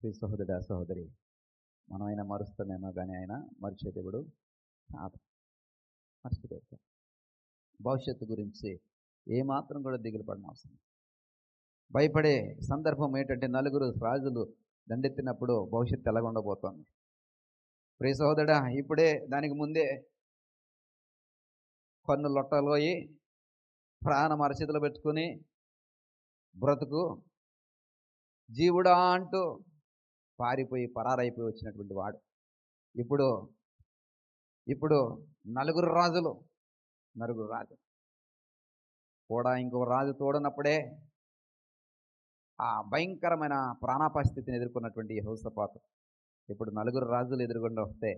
ప్రియ సహోదరుడు, సహోదరి, మనమైనా మరుస్తామేమో కానీ ఆయన మరిచే దేవుడు కాదు. మర్చిపోతాడు. భవిష్యత్తు గురించి ఏమాత్రం కూడా దిగులు పడిన అవసరం. భయపడే సందర్భం ఏంటంటే, నలుగురు రాజులు దండెత్తినప్పుడు భవిష్యత్తు ఎలాగ ఉండబోతోంది. ప్రియ సహోదరుడా, ఇప్పుడే దానికి ముందే కన్ను లొట్టలోయి ప్రాణం అరచేతిలో పెట్టుకుని బ్రతుకు జీవుడా అంటూ పారిపోయి పరారైపోయి వచ్చినటువంటి వాడు ఇప్పుడు నలుగురు రాజులు కూడా ఇంకో రాజు తోడనప్పుడే ఆ భయంకరమైన ప్రాణాపస్థితిని ఎదుర్కొన్నటువంటి యెహోషాపాతు ఇప్పుడు నలుగురు రాజులు ఎదురుకుండా వస్తే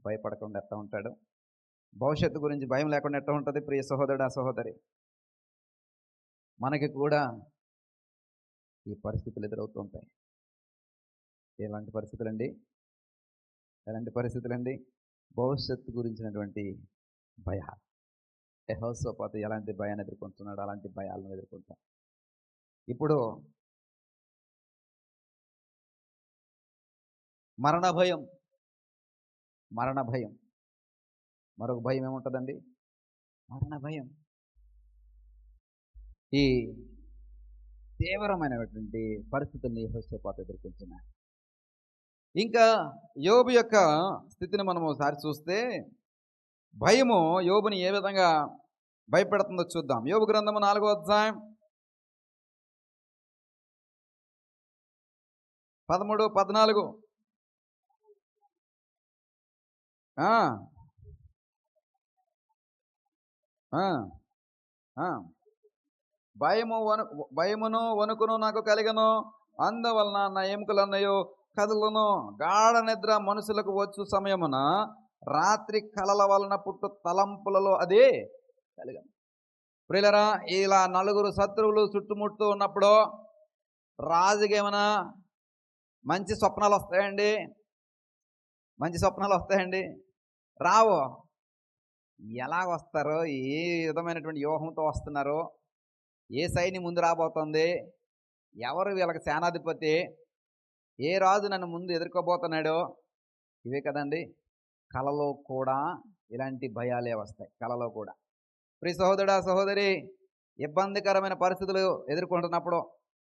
భయపడకుండా ఎట్లా ఉంటాడు? భవిష్యత్తు గురించి భయం లేకుండా ఎట్లా ఉంటుంది? ప్రియ సహోదరుడు, సహోదరి, మనకి కూడా ఈ పరిస్థితులు ఎదురవుతూ ఉంటాయి. ఎలాంటి పరిస్థితులండి? భవిష్యత్తు గురించినటువంటి భయాలు. యెహోషాపాతు ఎలాంటి భయాన్ని ఎదుర్కొంటున్నాడు? అలాంటి భయాలను ఎదుర్కొంటాం. ఇప్పుడు మరణ భయం. మరొక భయం ఏముంటుందండి? మరణ భయం. ఈ తీవ్రమైనటువంటి పరిస్థితుల్ని యెహోషాపాతు ఎదుర్కొంటున్నాడు. ఇంకా యోబు యొక్క స్థితిని మనం ఒకసారి చూస్తే, భయము యోబుని ఏ విధంగా భయపెడుతుందో చూద్దాం. యోబు గ్రంథము 4వ అధ్యాయం 13, 14. భయమును వణుకును నాకు కలిగను, అందువలన నా ఎముకలన్నయో కదులను. గాఢ నిద్ర మనుషులకు వచ్చు సమయమున రాత్రి కలల వలన పుట్టు తలంపులలో అదే కలిగను. ప్రియులరా, ఇలా నలుగురు శత్రువులు చుట్టుముడుతూ ఉన్నప్పుడు రాజుకి ఏమైనా మంచి స్వప్నాలు వస్తాయండి? రావు. ఎలాగొస్తారో, ఏ విధమైనటువంటి వ్యూహంతో వస్తున్నారో, ఏ సైన్యం ముందు రాబోతుంది, ఎవరు వీళ్ళకి సేనాధిపతి, ఏ రాజు నన్ను ముందు ఎదుర్కోబోతున్నాడో, ఇవే కదండి. కలలో కూడా ఇలాంటి భయాలే వస్తాయి. కలలో కూడా. ప్రియ సహోదరుడా, సహోదరి, ఇబ్బందికరమైన పరిస్థితులు ఎదుర్కొంటున్నప్పుడు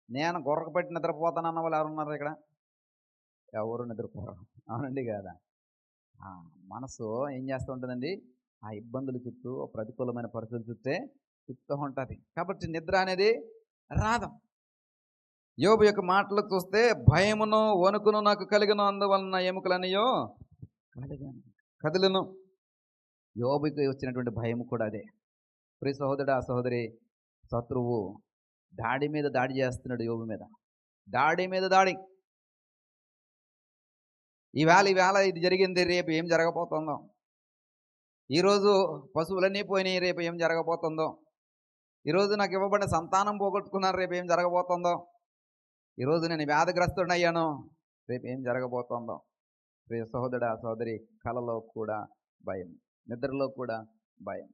నేను గొర్రెకు పెట్టి నిద్రపోతానన్న వాళ్ళు ఎవరున్నారు ఇక్కడ? ఎవరు నిద్రపోరు. అవునండి కదా? ఆ! మనసు ఏం చేస్తూ ఉంటదండి, ఆ ఇబ్బందుల చుట్టూ, ప్రతికూలమైన పరిస్థితుల చుట్టే తిప్పుతూ ఉంటది. కాబట్టి నిద్ర అనేది రాదు. యోబు యొక్క మాటలు చూస్తే భయమును, వణుకును నాకు కలిగెను, అందువలన ఎముకలన్నయో కలగను కదలును. యోబుకి వచ్చినటువంటి భయం కూడా అదే. ప్రియ సహోదరుడా, సహోదరి, శత్రువు దాడి మీద దాడి చేస్తున్నాడు యోబు మీద. దాడి మీద దాడి. ఈవేళ ఇది జరిగింది, రేపు ఏం జరగబోతుందో. ఈరోజు పశువులన్నీ పోయినాయి, రేపు ఏం జరగబోతుందో. ఈరోజు నాకు ఇవ్వబడిన సంతానం పోగొట్టుకున్నారు, రేపు ఏం జరగబోతుందో. ఈరోజు నేను వ్యాధిగ్రస్తుడయ్యాను, రేపు ఏం జరగబోతుందో. ప్రియ సహోదరుడా, సహోదరి, కలలో కూడా భయం, నిద్రలో కూడా భయం.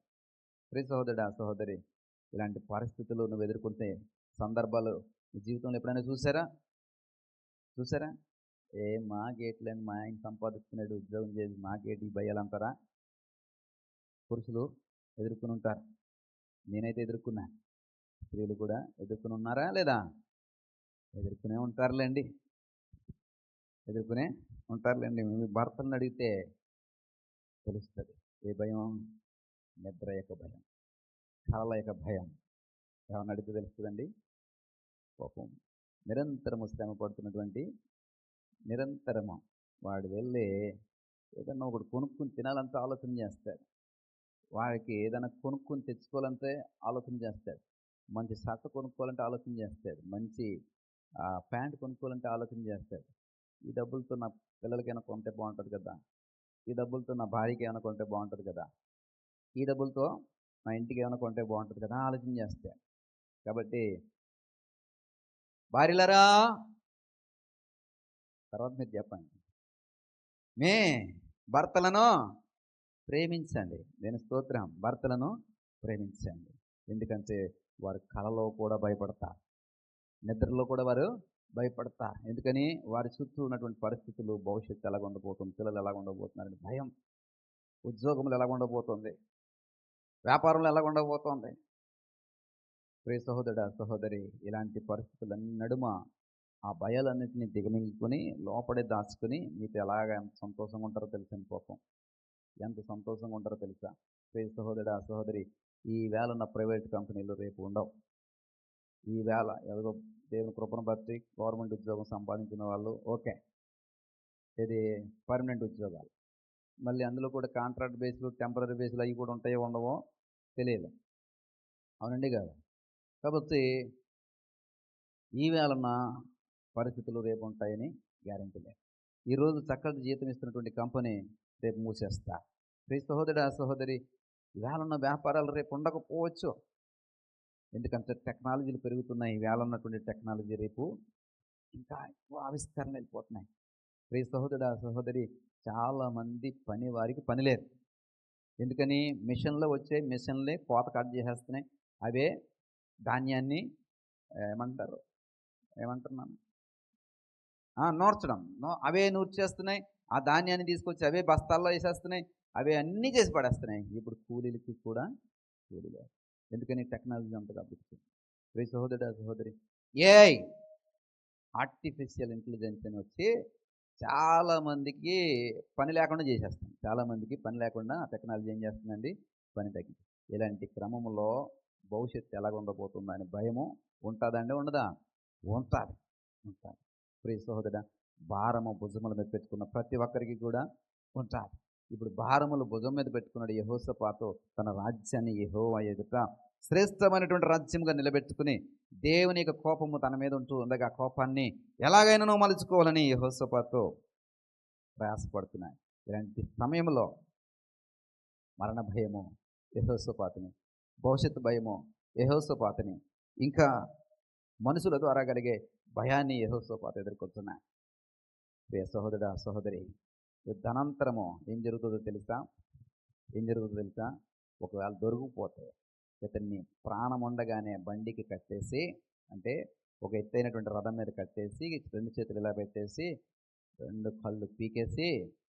ప్రియ సహోదరుడా, సహోదరి, ఇలాంటి పరిస్థితులు నువ్వు ఎదుర్కొంటే సందర్భాలు నీ జీవితంలో ఎప్పుడైనా చూసారా? చూసారా? మాకేట్లేండి, మా ఆయన సంపాదిస్తున్నాడు, ఉద్యోగం చేసి మాకేటి భయాలంటారా? పురుషులు ఎదుర్కొని ఉంటారు. నేనైతే ఎదుర్కొన్నా. స్త్రీలు కూడా ఎదుర్కొని ఉన్నారా లేదా? ఎదుర్కొనే ఉంటారులేండి. ఎదుర్కొనే ఉంటారులేండి. మీ భర్తలను అడిగితే తెలుస్తుంది. ఏ భయం? నిద్ర యొక్క భయం, కలల యొక్క భయం. ఏమన్నా అడిగితే తెలుస్తుందండి. పాపం నిరంతరము శ్రమ పడుతున్నటువంటి, నిరంతరము వాడు వెళ్ళి ఏదన్నా ఒకటి కొనుక్కుని తినాలంటే ఆలోచన చేస్తాడు. వాడికి ఏదైనా కొనుక్కొని తెచ్చుకోవాలంటే ఆలోచన చేస్తాడు. మంచి షర్ట్ కొనుక్కోవాలంటే ఆలోచన చేస్తాడు. మంచి ప్యాంట్ కొనుక్కోవాలంటే ఆలోచన చేస్తాడు. ఈ డబ్బులతో నా పిల్లలకైనా కొంటే బాగుంటుంది కదా, ఈ డబ్బులతో నా భార్యకి ఏమైనా కొంటే బాగుంటుంది కదా, ఈ డబ్బులతో నా ఇంటికి ఏమైనా కొంటే బాగుంటుంది కదా ఆలోచన చేస్తాడు. కాబట్టి భార్యలరా, తర్వాత మీరు చెప్పండి, మే భర్తలను ప్రేమించండి. నేను స్తోత్రం. భర్తలను ప్రేమించండి. ఎందుకంటే వారు కలలో కూడా భయపడతారు, నిద్రలో కూడా వారు భయపడతారు. ఎందుకని? వారి చుట్టూ ఉన్నటువంటి పరిస్థితులు, భవిష్యత్తు ఎలాగ ఉండబోతుంది, పిల్లలు ఎలాగ ఉండబోతున్నారని భయం, ఉద్యోగములు ఎలాగ ఉండబోతుంది, వ్యాపారంలో ఎలాగ ఉండబోతోంది. ప్రియ సహోదరుడా, సహోదరి, ఇలాంటి పరిస్థితులన్నీ నడుమ ఆ భయాలన్నింటినీ దిగమింగుకొని లోపడే దాచుకొని మీతో ఎలాగ ఎంత సంతోషంగా ఉంటారో తెలుసండి. పాపం ఎంత సంతోషంగా ఉంటారో తెలుసా? ప్రియ సహోదరుడా, సహోదరి, ఈ వేళ ఉన్న ప్రైవేట్ కంపెనీలు రేపు ఉండవు. ఈ వేళ ఏదో దేవుని కృపను బట్టి గవర్నమెంట్ ఉద్యోగం సంపాదించిన వాళ్ళు ఓకే, ఇది పర్మనెంట్ ఉద్యోగాలు. మళ్ళీ అందులో కూడా కాంట్రాక్ట్ బేస్లు, టెంపరీ బేస్లు అవి కూడా ఉంటాయో ఉండవో తెలియదు. అవునండి కాదు? కాబట్టి ఈ వేళన్న పరిస్థితులు రేపు ఉంటాయని గ్యారెంటీ లేదు. ఈరోజు చక్కటి జీతం ఇస్తున్నటువంటి కంపెనీ రేపు మూసేస్తా. ప్రియ సహోదరుడా, సహోదరి, ఇవాళ ఉన్న వ్యాపారాలు రేపు ఉండకపోవచ్చు. ఎందుకంటే టెక్నాలజీలు పెరుగుతున్నాయి. ఇవాళ ఉన్నటువంటి టెక్నాలజీ రేపు ఇంకా ఎక్కువ ఆవిష్కరణ వెళ్ళిపోతున్నాయి. ప్రియ సహోదరుడా, సహోదరి, చాలామంది పని వారికి పని లేదు. ఎందుకని? మిషన్లో వచ్చే మిషన్లే కోత కట్ చేసేస్తున్నాయి. అవే ధాన్యాన్ని ఏమంటారు ఏమంటున్నాను నూర్చడం, అవే నూర్చేస్తున్నాయి. ఆ ధాన్యాన్ని తీసుకొచ్చి అవే బస్తాల్లో వేసేస్తున్నాయి. అవే అన్నీ చేసి పడేస్తున్నాయి. ఇప్పుడు కూలీలకి కూడా కూలీ లేదు. ఎందుకని? టెక్నాలజీ అంతగా అభివృద్ధి. ప్రియ సహోదరుడా, సహోదరి, ఏఐ ఆర్టిఫిషియల్ ఇంటెలిజెన్స్ అని వచ్చి చాలామందికి పని లేకుండా చేసేస్తుంది. చాలామందికి పని లేకుండా టెక్నాలజీ ఏం చేస్తుందండి? పని తగ్గి. ఇలాంటి క్రమంలో భవిష్యత్తు ఎలాగ ఉండబోతుందని భయము ఉంటుందండి, ఉండదా? ఉంటుంది, ఉంటుంది. ప్రియ సహోదరుడా, భారము భుజముల మీద పెట్టుకున్న ప్రతి ఒక్కరికి కూడా ఉంటుంది. ఇప్పుడు భారములు భుజం మీద పెట్టుకున్నాడు యెహోషాపాతు తన రాజ్యాన్ని యెహోవా ఎదుట శ్రేష్టమైనటువంటి రాజ్యంగా నిలబెట్టుకుని, దేవుని యొక్క కోపము తన మీద ఉంటూ ఉండగా ఆ కోపాన్ని ఎలాగైనా మలుచుకోవాలని యెహోషాపాతు ప్రయాసపడుతున్నాయి. ఇలాంటి సమయంలో మరణ భయము యెహోషాపాతుని, భవిష్యత్తు భయము యెహోషాపాతుని, ఇంకా మనుషుల ద్వారా కలిగే భయాన్ని యెహోషాపాతు ఎదుర్కొంటున్నాయి. ప్రియ సహోదరుడా, సహోదరి, ధనాంతరము ఏం జరుగుతుందో తెలుసా? ఏం జరుగుతుందో తెలుసా? ఒకవేళ దొరికిపోతే ఇతన్ని ప్రాణం ఉండగానే బండికి కట్టేసి, అంటే ఒక ఎత్తైనటువంటి రథం మీద కట్టేసి, రెండు చేతులు ఇలా పెట్టేసి, రెండు కళ్ళు పీకేసి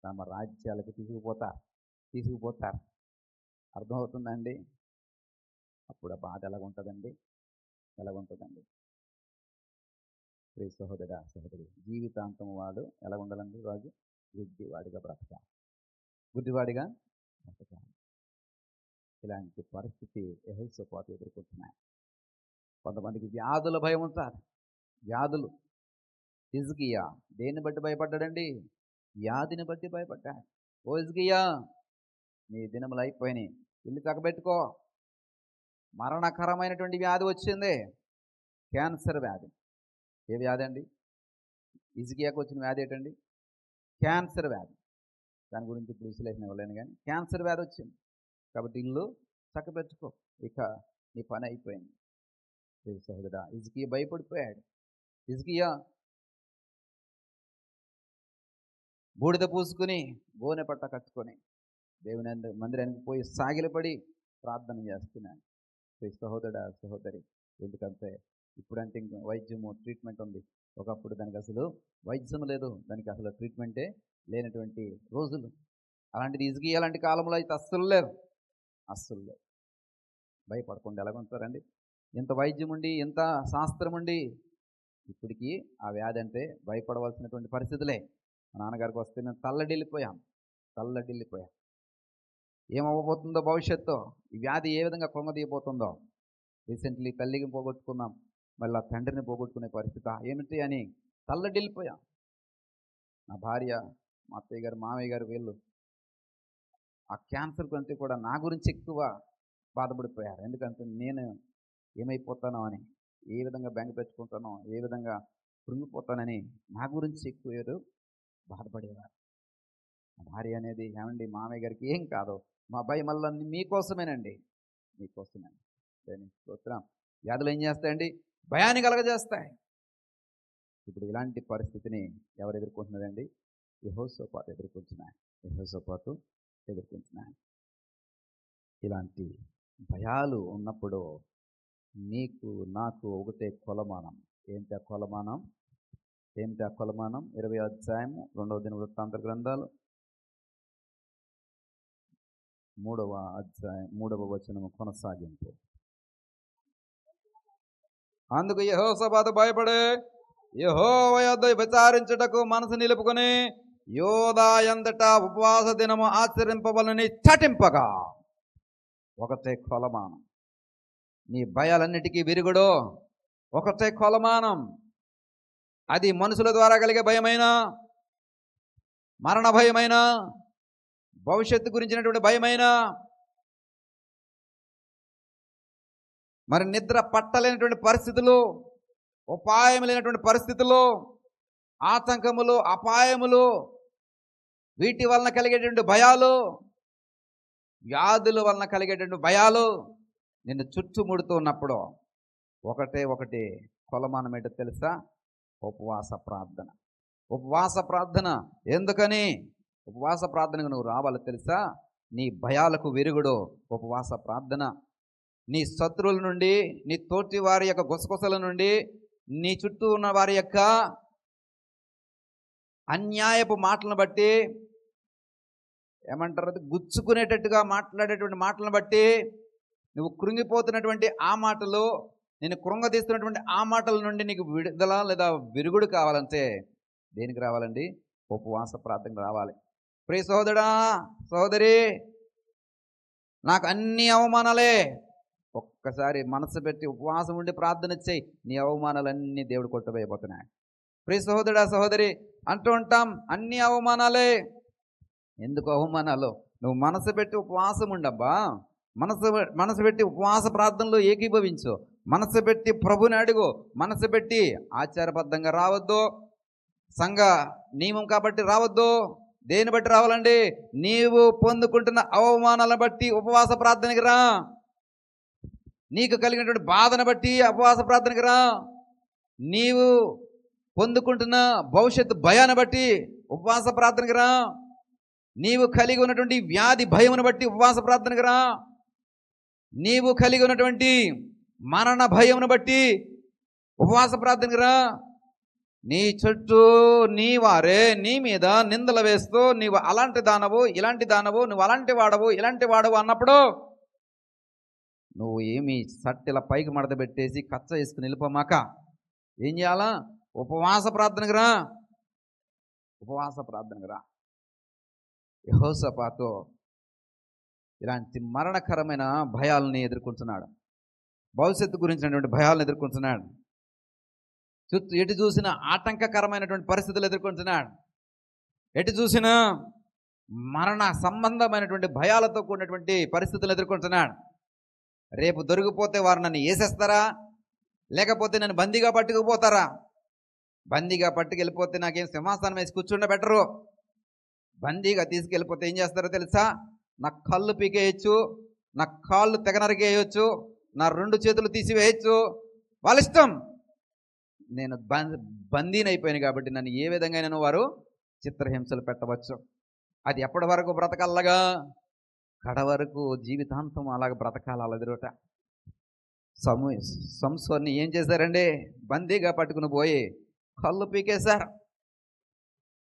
తమ రాజ్యాలకు తీసుకుపోతారు. అర్థమవుతుందండి? అప్పుడు ఆ బాధ ఎలాగుంటుందండి? ఎలాగుంటుందండి? ప్రియ సహోదరుడా, సహోదరి, జీవితాంతం వాడు ఎలా ఉండాలండి? రాజు గుడ్డి వాడిగా బ్రతకాలి. గుడ్డివాడిగా బ్రతకాలి. ఇలాంటి పరిస్థితి యెహోషాపాతు ఎదుర్కొంటున్నాయి. కొంతమందికి వ్యాధుల భయం ఉంటారు. వ్యాధులు. హిజ్కియా దేన్ని బట్టి భయపడ్డాడండి? వ్యాధిని బట్టి భయపడ్డాడు. ఓ హిజ్కియా, నీ దినములు అయిపోయినాయి, ఇల్లు చక్కబెట్టుకో. మరణకరమైనటువంటి వ్యాధి వచ్చింది, క్యాన్సర్ వ్యాధి. ఏ వ్యాధి అండి? హిజ్కియాకు వచ్చిన వ్యాధి ఏంటండి? క్యాన్సర్ వ్యాధి. దాని గురించి ఇప్పుడు విశ్లేషణ ఇవ్వలేను, కానీ క్యాన్సర్ వ్యాధి వచ్చింది. కాబట్టి ఇల్లు చక్కబెట్టుకో, ఇక నీ పని అయిపోయింది. సహోదరా, హిజ్కియా భయపడిపోయాడు. హిజ్కియా బూడిద పూసుకుని గోనె పట్ట కట్టుకొని దేవుని మందిరానికి పోయి సాగిలపడి ప్రార్థన చేస్తున్నాను. సహోదరా, సహోదరి, ఎందుకంటే ఇప్పుడంటే ఇంక వైద్యము, ట్రీట్మెంట్ ఉంది. ఒకప్పుడు దానికి అసలు వైద్యం లేదు, దానికి అసలు ట్రీట్మెంటే లేనటువంటి రోజులు. అలాంటిది హిజ్కియా అలాంటి కాలంలో అయితే అస్సలు లేవు. భయపడకుండా ఎలాగుంటారండి? ఇంత వైద్యం ఉండి, ఇంత శాస్త్రం ఉండి, ఇప్పటికీ ఆ వ్యాధి అంటే భయపడవలసినటువంటి పరిస్థితులే. మా నాన్నగారికి వస్తే నేను తల్లడిల్లిపోయాం. ఏమవ్వబోతుందో భవిష్యత్తు, ఈ వ్యాధి ఏ విధంగా కృంగదీయబోతుందో. రీసెంట్లీ తల్లిని పోగొట్టుకున్నాం, మళ్ళీ తండ్రిని పోగొట్టుకునే పరిస్థితి ఏమిటి అని తల్లడిల్లిపోయాం. నా భార్య, మా అత్తయ్య గారు, మామయ్య గారు, వీళ్ళు ఆ క్యాన్సర్ కంటే కూడా నా గురించి ఎక్కువ బాధపడిపోయారు. ఎందుకంటే నేను ఏమైపోతానో అని, ఏ విధంగా బెంగ పెట్టుకుంటానో, ఏ విధంగా కృంగిపోతానని నా గురించి ఎక్కువ బాధపడేవారు. మా భార్య అనేది, ఏమండి మామయ్య గారికి ఏం కాదు, మా భయం వల్ల మీకోసమేనండి, మీకోసమేనండి. స్తోత్రం. వ్యాధులు ఏం చేస్తాయండి? భయాన్ని కలగజేస్తాయి. ఇప్పుడు ఇలాంటి పరిస్థితిని ఎవరు ఎదుర్కొంటున్నారండి? యెహోషాపాతు ఎదుర్కొంటున్నాయి. ఇలాంటి భయాలు ఉన్నప్పుడు నీకు నాకు ఒకటే కొలమానం. ఏంటి ఆ కొలమానం? 20వ అధ్యాయము 2వ దినవృత్తాంత గ్రంథాలు 3వ అధ్యాయం 3వ వచనము కొనసాగింపు. అందుకు యెహోషాపాతు భయపడే యెహోవా యొద్ద విచారించుటకు మనసు నిలుపుకొని యోధా యంతటా ఉపవాస దినము ఆచరింపవలని చాటింపగా. ఒకటే కొలమానం. నీ భయాలన్నిటికీ విరుగుడు ఒకటే కొలమానం. అది మనుషుల ద్వారా కలిగే భయమైనా, మరణ భయమైనా, భవిష్యత్తు గురించినటువంటి భయమైనా, మరి నిద్ర పట్టలేనటువంటి పరిస్థితులు, ఉపాయం లేనటువంటి పరిస్థితులు, ఆతంకములు, అపాయములు, వీటి వలన కలిగేటువంటి భయాలు, వ్యాధుల వలన కలిగేటువంటి భయాలు నిన్ను చుట్టుముడుతూ ఉన్నప్పుడు ఒకటి కొలమానం ఏంటో తెలుసా? ఉపవాస ప్రార్థన. ఎందుకని ఉపవాస ప్రార్థనకు నువ్వు రావాలి తెలుసా? నీ భయాలకు విరుగుడు ఉపవాస ప్రార్థన. నీ శత్రువుల నుండి, నీ తోటి వారి యొక్క గుసగుసల నుండి, నీ చుట్టూ ఉన్న వారి యొక్క అన్యాయపు మాటలను బట్టి, ఏమంటారు, గుచ్చుకునేటట్టుగా మాట్లాడేటువంటి మాటలను బట్టి నువ్వు కృంగిపోతున్నటువంటి ఆ మాటలు, నేను కృంగతీస్తున్నటువంటి ఆ మాటల నుండి నీకు విడుదల లేదా విరుగుడు కావాలంటే దేనికి రావాలండి? ఉపవాస ప్రార్థనకు రావాలి. ప్రియ సహోదరా, సహోదరి, నాకు అన్ని అవమానాలే. ఒక్కసారి మనసు పెట్టి ఉపవాసం ఉండి ప్రార్థన చేయి, నీ అవమానాలన్నీ దేవుడు కొట్టబోయబోతున్నాయి. ప్రియ సహోదరా, సహోదరి, అంటూ ఉంటాం అన్ని అవమానాలే. ఎందుకు అవమానాలు? నువ్వు మనసు పెట్టి ఉపవాసం ఉండబ్బా. మనసు పెట్టి ఉపవాస ప్రార్థనలో ఏకీభవించు. మనసు పెట్టి ప్రభుని అడుగు. మనసు పెట్టి ఆచారబద్ధంగా రావద్దు, సంఘ నియమం కాబట్టి రావద్దు. దేని బట్టి రావాలండి? నీవు పొందుకుంటున్న అవమానాలను బట్టి ఉపవాస ప్రార్థనకి రా. నీకు కలిగినటువంటి బాధను బట్టి ఉపవాస ప్రార్థనకి రా. నీవు పొందుకుంటున్న భవిష్యత్తు భయాన్ని బట్టి ఉపవాస ప్రార్థనకి రా. నీవు కలిగి ఉన్నటువంటి వ్యాధి భయమును బట్టి ఉపవాస ప్రార్థనకి రా. నీవు కలిగి ఉన్నటువంటి మరణ భయమును బట్టి ఉపవాస ప్రార్థనకి రా. నీ చుట్టూ నీ వారే నీ మీద నిందలు వేస్తూ నీవు అలాంటి దానవు, ఇలాంటి దానవు, నువ్వు అలాంటి వాడవు, ఇలాంటి వాడవు అన్నప్పుడు నువ్వు ఏమి సట్టిల పైకి మడత పెట్టేసి కచ్చ వేసుకుని వెళ్ళిపోమాక ఏం చేయాలా? ఉపవాస ప్రార్థనకు రా. యెహోషాపాతు ఇలాంటి మరణకరమైన భయాలని ఎదుర్కొంటున్నాడు. భవిష్యత్తు గురించినటువంటి భయాలను ఎదుర్కొంటున్నాడు. చుట్టూ ఎటు చూసినా ఆటంకకరమైనటువంటి పరిస్థితులు ఎదుర్కొంటున్నాడు. ఎటు చూసినా మరణ సంబంధమైనటువంటి భయాలతో కూడినటువంటి పరిస్థితులు ఎదుర్కొంటున్నాడు. రేపు దొరికిపోతే వారు నన్ను వేసేస్తారా, లేకపోతే నన్ను బందీగా పట్టుకుపోతారా? బందీగా పట్టుకెళ్ళిపోతే నాకేం సింహాసనం వేసి కూర్చుండబెట్టరు. బందీగా తీసుకెళ్ళిపోతే ఏం చేస్తారో తెలుసా? నా కళ్ళు పీకేయచ్చు, నా కాళ్ళు తెగనరికేయచ్చు, నా 2 చేతులు తీసివేయచ్చు. వాళ్ళ ఇష్టం. నేను బందీనైపోయాను కాబట్టి నన్ను ఏ విధంగా వారు చిత్రహింసలు పెట్టవచ్చు. అది ఎప్పటి వరకు బ్రతకల్లగా? కడ వరకు జీవితాంతం అలాగ బ్రతకాలి. అలదిరోట సంసోన్ని ఏం చేశారండి? బందీగా పట్టుకుని పోయి కళ్ళు పీకేశారు,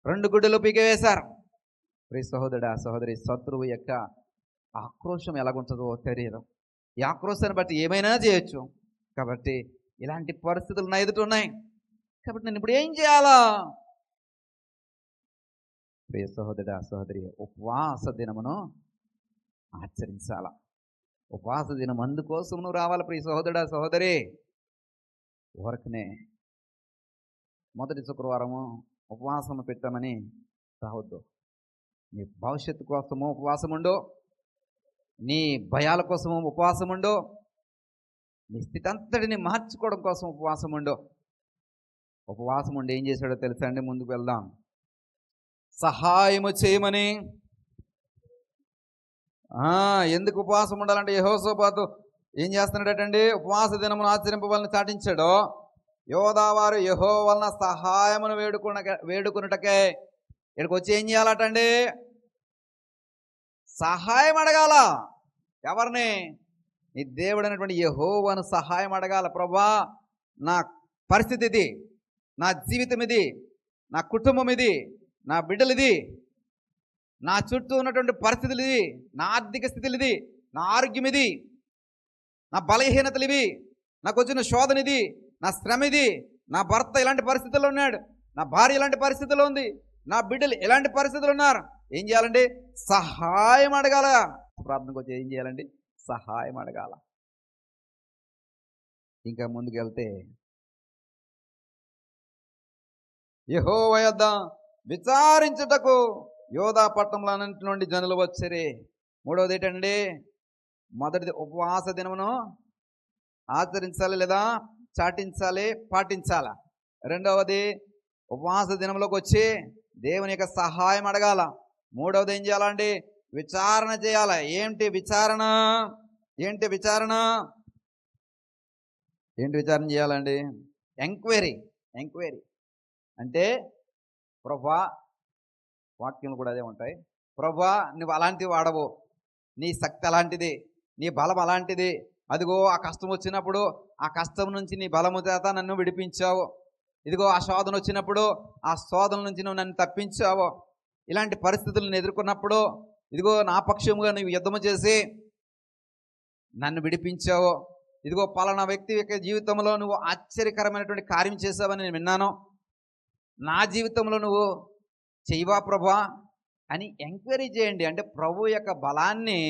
2 గుడ్డలు పీకేవేశారు. ప్రియ సహోదరుడా, సహోదరి, శత్రువు యొక్క ఆక్రోశం ఎలాగుంటుందో తెలియదు. ఈ ఆక్రోశాన్ని బట్టి ఏమైనా చేయొచ్చు. కాబట్టి ఇలాంటి పరిస్థితులు నా ఎదుట ఉన్నాయి. కాబట్టి నేను ఇప్పుడు ఏం చేయాలా? ప్రియ సహోదరుడా, సహోదరి, ఉపవాస దినమును ఆచరించాలా. ఉపవాస దినం అందుకోసం నువ్వు రావాలి. ప్రియ సహోదరుడా, సహోదరి, ఊరకనే మొదటి శుక్రవారము ఉపవాసం పెట్టామని రావద్దు. నీ భవిష్యత్తు కోసము ఉపవాసం ఉండు, నీ భయాల కోసము ఉపవాసం ఉండు, నీ స్థితి అంతటిని మార్చుకోవడం కోసం ఉపవాసం ఉండు. ఉపవాసం ఉండి ఏం చేశాడో తెలుసా అండి? ముందుకు వెళ్దాం. సహాయము చేయమని. ఎందుకు ఉపవాసం ఉండాలంటే యెహోషాపాతు ఏం చేస్తున్నాడటండి? ఉపవాస దినమును ఆచరింపవాలని చాటించాడు. యోధావారు యెహోవా వలన సహాయమును వేడుకున్నటకే ఇక్కడికి వచ్చి ఏం చేయాలటండి? సహాయం అడగాల. ఎవరిని? నీ దేవుడు అనేటువంటి యెహోవాను సహాయం అడగాల. ప్రభువా, నా పరిస్థితి ఇది, నా జీవితం ఇది, నా కుటుంబం ఇది, నా బిడ్డలు ఇది, నా చుట్టూ ఉన్నటువంటి పరిస్థితులు ఇది, నా ఆర్థిక స్థితులు ఇది, నా ఆరోగ్యం ఇది, నా బలహీనతలు ఇవి, నాకు వచ్చిన శోధన ఇది, నా శ్రమ ఇది, నా భర్త ఇలాంటి పరిస్థితుల్లో ఉన్నాడు, నా భార్య ఇలాంటి పరిస్థితుల్లో ఉంది, నా బిడ్డలు ఎలాంటి పరిస్థితులు ఉన్నారు. ఏం చేయాలండి? సహాయం అడగాల. ప్రార్థనకు వచ్చి ఏం చేయాలండి? సహాయం అడగాల. ఇంకా ముందుకెళ్తే యెహోవా యొద్ద విచారించుటకు యోధా పట్టణంలన్నింటి నుండి జనులు వచ్చారు. మూడవది ఏంటండి? మొదటిది ఉపవాస దినమును ఆచరించాలి లేదా చాటించాలి, పాటించాల. రెండవది ఉపవాస దినంలోకి వచ్చి దేవుని యొక్క సహాయం అడగాల. మూడవది ఏం చేయాలండి? విచారణ చేయాల. ఏంటి విచారణ? ఏంటి విచారణ? ఏంటి విచారణ చేయాలండి? ఎంక్వైరీ. అంటే ప్రభువా, వాక్యం కూడా అదే ఉంటాయి. ప్రభువా, నువ్వు అలాంటివి వాడవు, నీ శక్తి అలాంటిది, నీ బలం అలాంటిది. అదిగో ఆ కష్టం వచ్చినప్పుడు ఆ కష్టం నుంచి నీ బలము చేత నన్ను విడిపించావు. ఇదిగో ఆ శోధన వచ్చినప్పుడు ఆ శోధన నుంచి నువ్వు నన్ను తప్పించావు. ఇలాంటి పరిస్థితులను ఎదుర్కొన్నప్పుడు ఇదిగో నా పక్షముగా నువ్వు యుద్ధము చేసి నన్ను విడిపించావు. ఇదిగో పలానా వ్యక్తి యొక్క జీవితంలో నువ్వు ఆశ్చర్యకరమైనటువంటి కార్యం చేసావని నేను విన్నాను. నా జీవితంలో నువ్వు చెయ్యవా ప్రభువా అని ఎంక్వైరీ చేయండి. అంటే ప్రభు యొక్క బలాన్ని,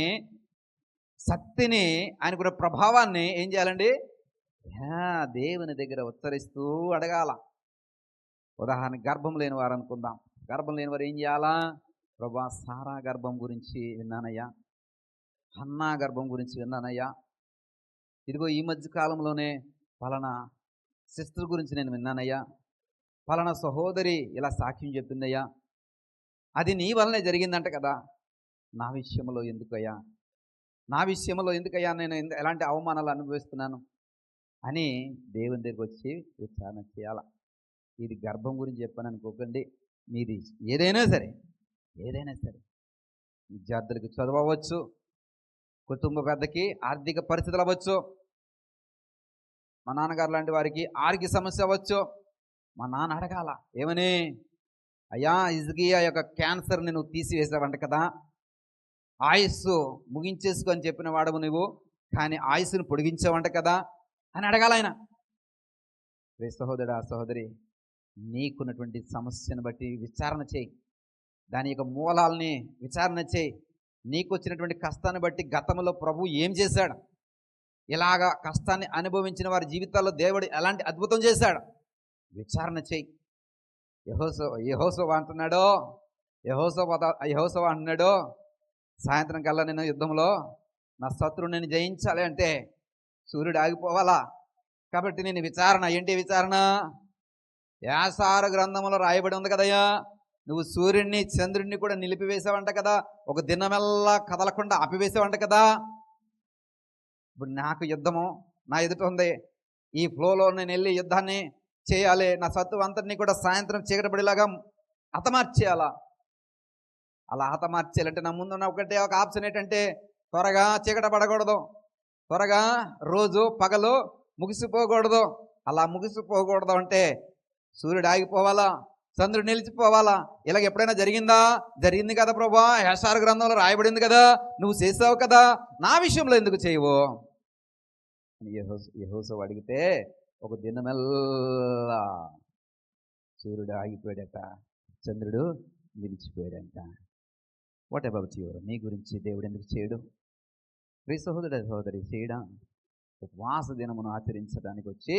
శక్తిని, ఆయనకున్న ప్రభావాన్ని ఏం చేయాలండి? దేవుని దగ్గర ఉత్తరిస్తూ అడగాల. ఉదాహరణకి గర్భం లేని వారు అనుకుందాం. గర్భం లేని వారు ఏం చేయాలా? ప్రభువా, సారా గర్భం గురించి విన్నానయ్యా, హన్నా గర్భం గురించి విన్నానయ్యా, ఇదిగో ఈ మధ్య కాలంలోనే పలానా సిస్టర్ గురించి నేను విన్నానయ్యా, పలానా సహోదరి ఇలా సాక్ష్యం చెప్పిందయ్యా, అది నీ వల్లనే జరిగిందంట కదా, నా విషయంలో ఎందుకయ్యా, నేను ఎలాంటి అవమానాలు అనుభవిస్తున్నాను అని దేవుని దగ్గరికి వచ్చి విచారణ చేయాల. ఇది గర్భం గురించి చెప్పాను అనుకోకండి, మీది ఏదైనా సరే విద్యార్థులకి చదువు అవ్వచ్చు, కుటుంబ పెద్దకి ఆర్థిక పరిస్థితులు అవ్వచ్చు, మా నాన్నగారు లాంటి వారికి ఆరోగ్య సమస్య అవ్వచ్చు. మా నాన్న అడగాల ఏమని? అయ్యా, హిజ్కియా యొక్క క్యాన్సర్ని నువ్వు తీసివేసావంట కదా, ఆయుస్సు ముగించేసుకో అని చెప్పిన వాడవు నువ్వు, కానీ ఆయుస్సును పొడిగించావంట కదా అని అడగాల ఆయన. రే సహోదరా, సహోదరి, నీకున్నటువంటి సమస్యను బట్టి విచారణ చేయి. దాని యొక్క మూలాల్ని విచారణ చేయి. నీకు వచ్చినటువంటి కష్టాన్ని బట్టి గతంలో ప్రభు ఏం చేశాడు, ఇలాగా కష్టాన్ని అనుభవించిన వారి జీవితాల్లో దేవుడు ఎలాంటి అద్భుతం చేశాడు విచారణ చేయి. యెహోషువ అంటున్నాడు, యెహోషువ అంటున్నాడు, సాయంత్రం కల్లా నేను యుద్ధంలో నా శత్రువు నేను జయించాలి అంటే సూర్యుడు ఆగిపోవాలా. కాబట్టి నేను విచారణ ఏంటి విచారణ? యాసార గ్రంథంలో రాయబడి ఉంది కదయ్యా, నువ్వు సూర్యుడిని చంద్రుడిని కూడా నిలిపివేసావంట కదా, ఒక దినమెల్లా కదలకుండా ఆపివేసావంట కదా. ఇప్పుడు నాకు యుద్ధము నా ఎదుట ఉంది, ఈ ఫ్లోలో నేను వెళ్ళి యుద్ధాన్ని చేయాలి, నా శత్రువు అంతటినీ కూడా సాయంత్రం చీకటపడేలాగా హతమార్చేయాలా. అలా హతమార్చేయాలంటే నా ముందున్న ఒక ఆప్షన్ ఏంటంటే త్వరగా చీకట పడకూడదు, త్వరగా రోజు పగలు ముగిసిపోకూడదు. అలా ముగిసిపోకూడదు అంటే సూర్యుడు ఆగిపోవాలా, చంద్రుడు నిలిచిపోవాలా. ఇలాగ ఎప్పుడైనా జరిగిందా? జరిగింది కదా ప్రభా, యెషయా గ్రంథంలో రాయబడింది కదా, నువ్వు చేసావు కదా, నా విషయంలో ఎందుకు చేయవు అని యెహోషువ అడిగితే ఒక దినమెల్లా సూర్యుడు ఆగిపోయాడట, చంద్రుడు నిలిచిపోయాడంట. What about you? నీ గురించి దేవుడు ఎందుకు చేయడు? ప్రియ సహోదరుడు సహోదరి, చేయడా? ఉపవాస దినమును ఆచరించడానికి వచ్చి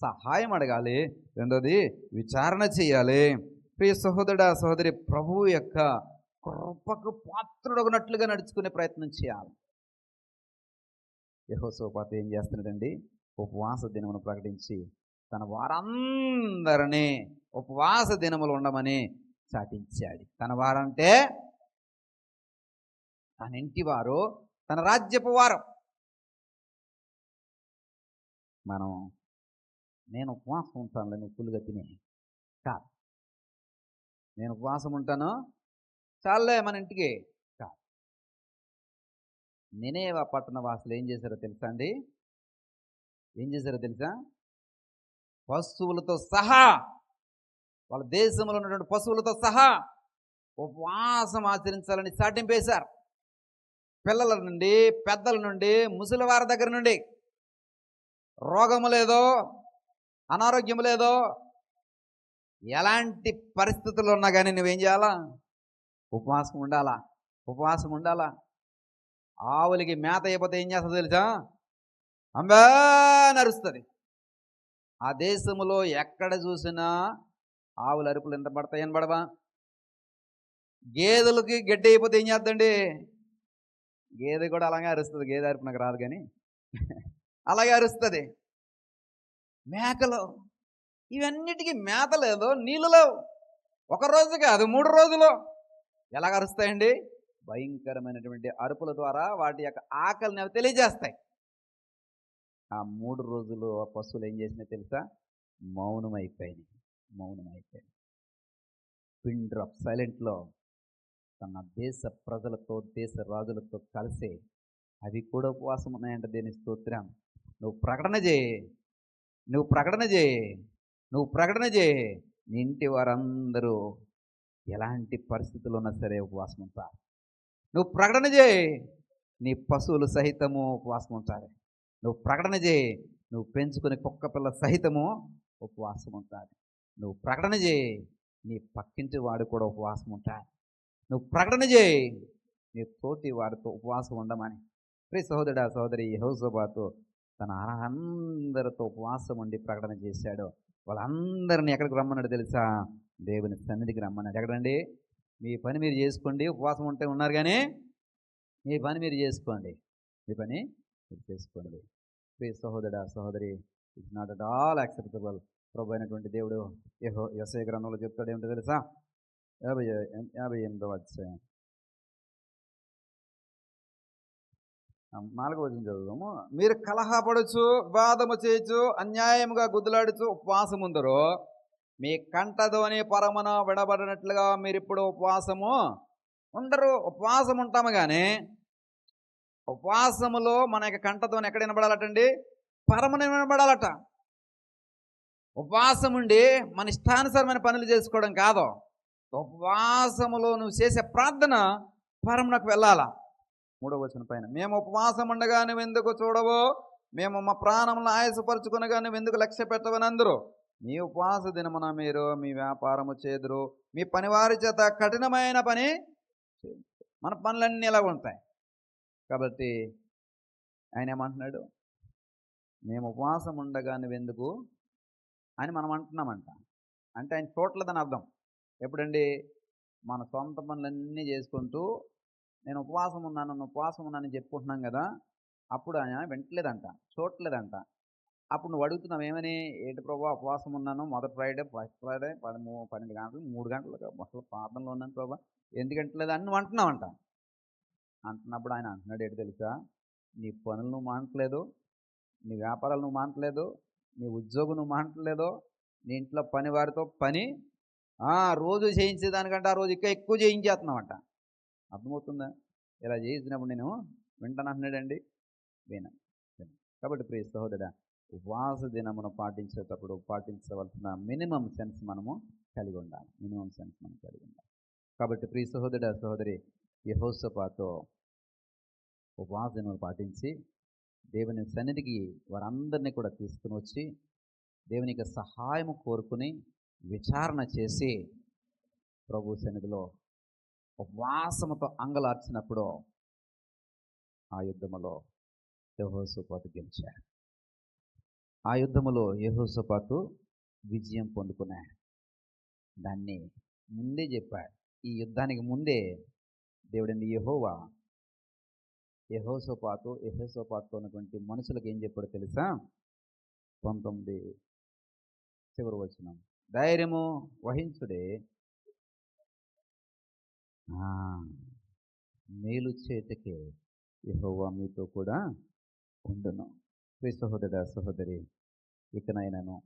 సహాయం అడగాలి, రెండోది విచారణ చేయాలి. ప్రియ సహోదరుడా సహోదరి, ప్రభువు యొక్క కృపకు పాత్రుడగునట్లుగా నడుచుకునే ప్రయత్నం చేయాలి. యెహోషువ ఏం చేస్తున్నాడండి? ఉపవాస దినమును ప్రకటించి తన వారందరినీ ఉపవాస దినములు ఉండమని చాటించాడు. తన వారంటే తన ఇంటి వారు, తన రాజ్యపు వారు. మనం నేను ఉపవాసం ఉంటానులే, నువ్వు ఫుల్గా తినే కాదు, నేను ఉపవాసం ఉంటాను చాలే మన ఇంటికి కాదు. నినేవా పట్టణ వాసులు ఏం చేశారో తెలుసా అండి? ఏం చేశారో తెలుసా? పశువులతో సహా, వాళ్ళ దేశంలో ఉన్నటువంటి పశువులతో సహా ఉపవాసం ఆచరించాలని చాటింపేశారు. పిల్లల నుండి, పెద్దల నుండి, ముసలి వారి దగ్గర నుండి. రోగము లేదో, అనారోగ్యం లేదో, ఎలాంటి పరిస్థితులు ఉన్నా కానీ నువ్వేం చేయాలా? ఉపవాసం ఉండాలా, ఉపవాసం ఉండాలా. ఆవులకి మేత అయిపోతే ఏం చేస్తుంది తెలుసా? అంబా నరుస్తుంది. ఆ దేశంలో ఎక్కడ చూసినా ఆవుల అరుపులు ఎంత పడతాయని పడవా? గేదెలకి గడ్డి అయిపోతే ఏం చేద్దండి? గేదె కూడా అలాగే అరుస్తుంది. గేదె అరుపు నాకు రాదు కానీ అలాగే అరుస్తుంది. మేకలు, ఇవన్నిటికీ మేత లేదు, నీళ్ళు లేవు. ఒక రోజు కాదు, 3 రోజులు ఎలాగ అరుస్తాయండి? భయంకరమైనటువంటి అరుపుల ద్వారా వాటి యొక్క ఆకలిని అవి తెలియజేస్తాయి. ఆ 3 రోజులు ఆ పశువులు ఏం చేసినాయి తెలుసా? మౌనమైపోయినాయి. పిన్ డ్రాప్ సైలెంట్లో తన దేశ ప్రజలతో, దేశ రాజులతో కలిసి అవి కూడా ఉపవాసం ఉన్నాయంట. దేని స్తోత్రం. నువ్వు ప్రకటన చేయి, నువ్వు ప్రకటన చేయి. నీ ఇంటి వారందరూ ఎలాంటి పరిస్థితులు ఉన్నా సరే ఉపవాసం ఉంటారు. నువ్వు ప్రకటన చేయి, నీ పశువులు సహితము ఉపవాసం ఉంటారు. నువ్వు ప్రకటన చేయి, నువ్వు పెంచుకునే కుక్క పిల్ల సహితము ఉపవాసం ఉంటారు. నువ్వు ప్రకటన చేయి, నీ పక్కింటి వాడు కూడా ఉపవాసం ఉంటారు. నువ్వు ప్రకటన చేయి, నీ తోటి వాడితో ఉపవాసం ఉండమని. ప్రియ సహోదరుడా సహోదరి, యెహోషువతో తన అందరితో ఉపవాసం ఉండి ప్రకటన చేశాడు. వాళ్ళందరినీ ఎక్కడికి రమ్మన్నాడు తెలుసా? దేవుని సన్నిధికి రమ్మన్నాడు. ఎక్కడండి? మీ పని మీరు చేసుకోండి, ఉపవాసం ఉంటే ఉన్నారు కానీ మీ పని మీరు చేసుకోండి, మీ పని మీరు చేసుకోండి. ప్రియ సహోదరుడా సహోదరి, it's not at all acceptable. ప్రభు అయినటువంటి దేవుడు యెషయా గ్రంథంలో చెప్తాడు ఏమిటో తెలుసా? 58వ అధ్యాయం 4వ వచనం చదువుదాము. మీరు కలహపడుచు, వాదము చేయొచ్చు, అన్యాయముగా గుద్దులాడుచు ఉపవాసం ఉందరో, మీ కంఠధ్వని పరమున విడబడినట్లుగా మీరు ఇప్పుడు ఉపవాసము ఉండరు. ఉపవాసం ఉంటాము కానీ ఉపవాసములో మన యొక్క కంఠధ్వని ఎక్కడ వినబడాలటండి? పరమున వినబడాలట. ఉపవాసం ఉండి మన ఇష్టానుసారమైన పనులు చేసుకోవడం కాదు. ఉపవాసములో నువ్వు చేసే ప్రార్థన పరమునకు వెళ్ళాలా. 3వ వచనం పైన, మేము ఉపవాసం ఉండగా నువ్వు ఎందుకు చూడవో, మేము మా ప్రాణములను ఆయాసపరుచుకునగా నువ్వు ఎందుకు లక్ష్య పెట్టవని అందరూ. మీ ఉపవాస దినమున మీరు మీ వ్యాపారము చేదురు, మీ పనివారి చేత కఠినమైన పని చేయించు. మన పనులన్నీ ఇలా ఉంటాయి. కాబట్టి ఆయన ఏమంటున్నాడు, మేము ఉపవాసం ఉండగా నువ్వెందుకు అని మనం అంటున్నామంట. అంటే ఆయన చూడలేదని అర్థం. ఎప్పుడండి? మన సొంత పనులన్నీ చేసుకుంటూ నేను ఉపవాసం ఉన్నానని చెప్పుకుంటున్నాం కదా, అప్పుడు ఆయన వింటలేదంట, చూడలేదంట. అప్పుడు నువ్వు అడుగుతున్నావు ఏమని, ఏంటి ప్రభా ఉపవాసం ఉన్నాను, మొదటి ఫస్ట్ ఫ్రైడే 12 గంటలు 3 గంటలుగా అసలు ప్రార్థనలో ఉన్నాను ప్రభా, ఎందుకు వింటలేదు అని నువ్వు అంటున్నావంట. అంటున్నప్పుడు ఆయన అంటున్నాడు ఏంటి తెలుసా, నీ పనులు నువ్వు మానట్లేదు, నీ వ్యాపారాలు నువ్వు మానట్లేదు, నీ ఉద్యోగం నువ్వు మానట్లేదు, నీ ఇంట్లో పని వారితో పని రోజు చేయించేదానికంటే ఆ రోజు ఇంకా ఎక్కువ చేయించేస్తున్నామంట. అర్థమవుతుందా? ఇలా చేసినప్పుడు నేను వింటాను అంటున్నాడండి, వినను. కాబట్టి ప్రియ సహోదరా, ఉపవాస దినమును పాటించేటప్పుడు పాటించవలసిన మినిమం సెన్స్ మనము కలిగి ఉండాలి. కాబట్టి ప్రియ సహోదర సహోదరి, యెహోషాపాతు ఉపవాస దినమును పాటించి దేవుని సన్నిధికి వారందరినీ కూడా తీసుకుని వచ్చి దేవునికి సహాయం కోరుకుని విచారణ చేసి ప్రభు సన్నిధిలో ఉపవాసముతో అంగలార్చినప్పుడు ఆ యుద్ధములో యెహోషాపాతు గెలిచాడు. ఆ యుద్ధములో యెహోషాపాతు విజయం పొందుకున్నాడు. దాన్ని ముందే చెప్పాడు. ఈ యుద్ధానికి ముందే దేవుడిని యెహోవా యెహోషాపాతుతో ఉన్నటువంటి మనుషులకు ఏం చెప్పాడో తెలుసా? 19 చివరి వచనం, ధైర్యము వహించుడే, మేలు చేతకే యెహోవా మీతో కూడా ఉండును. ప్రియ సహోదర సహోదరి, ఇకనైనను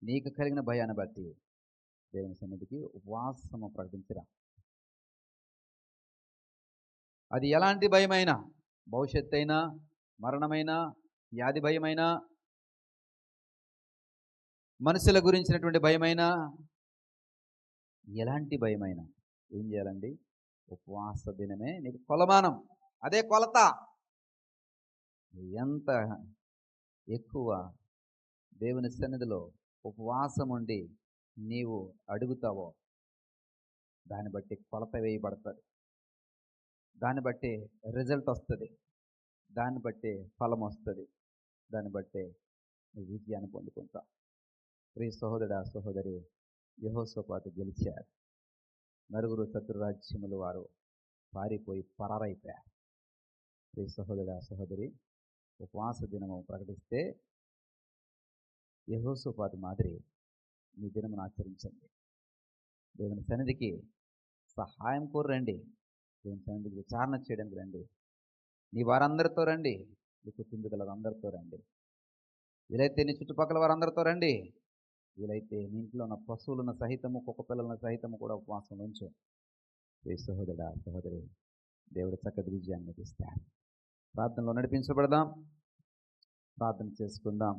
నీకు కలిగిన భయాన్ని బట్టి దేవుని సన్నిధికి ఉపవాసము ప్రకటించరా. అది ఎలాంటి భయమైనా, భవిష్యత్తు అయినా, మరణమైనా, వ్యాధి భయమైనా, మనుషుల గురించినటువంటి భయమైనా, ఎలాంటి భయమైనా ఏం చేయాలండి? ఉపవాస దినమే నీకు కొలమానం, అదే కొలత. ఎంత ఎక్కువ దేవుని సన్నిధిలో ఉపవాసం ఉండి నీవు అడుగుతావో దాన్ని బట్టి కొలత వేయబడుతుంది, దాన్ని బట్టి రిజల్ట్ వస్తుంది, దాన్ని బట్టి ఫలం వస్తుంది, దాన్ని బట్టి నువ్వు విజయాన్ని పొందుకుంటావు. ప్రియ సహోదరా సహోదరి, యెహోషాపాతు గెలిచారు. నలుగురు శత్రురాజ్యముల వారు పారిపోయి పరారైపోయారు. ప్రియ సహోదరా సహోదరి, ఉపవాస దినము ప్రకటిస్తే యెహోషాపాతు మాదిరి మీ దినమును ఆచరించండి. దేవుని సన్నిధికి సహాయం కోరండి, దేవుని సన్నిధికి విచారణ చేయడానికి రండి. నీ వారందరితో రండి, నీ కుటుంబీకుల అందరితో రండి. వీలైతే నీ చుట్టుపక్కల వారందరితో రండి. వీలైతే నీ ఇంట్లో ఉన్న పశువులను సహితము, కుక్క పిల్లలను సహితము కూడా ఉపవాసం ఉంచు. ఏ సహోదరా సహోదరి, దేవుడు చక్కటి విజయాన్ని ఇస్తాడు. ప్రార్థనలో నడిపించబడదాం, ప్రార్థన చేసుకుందాం.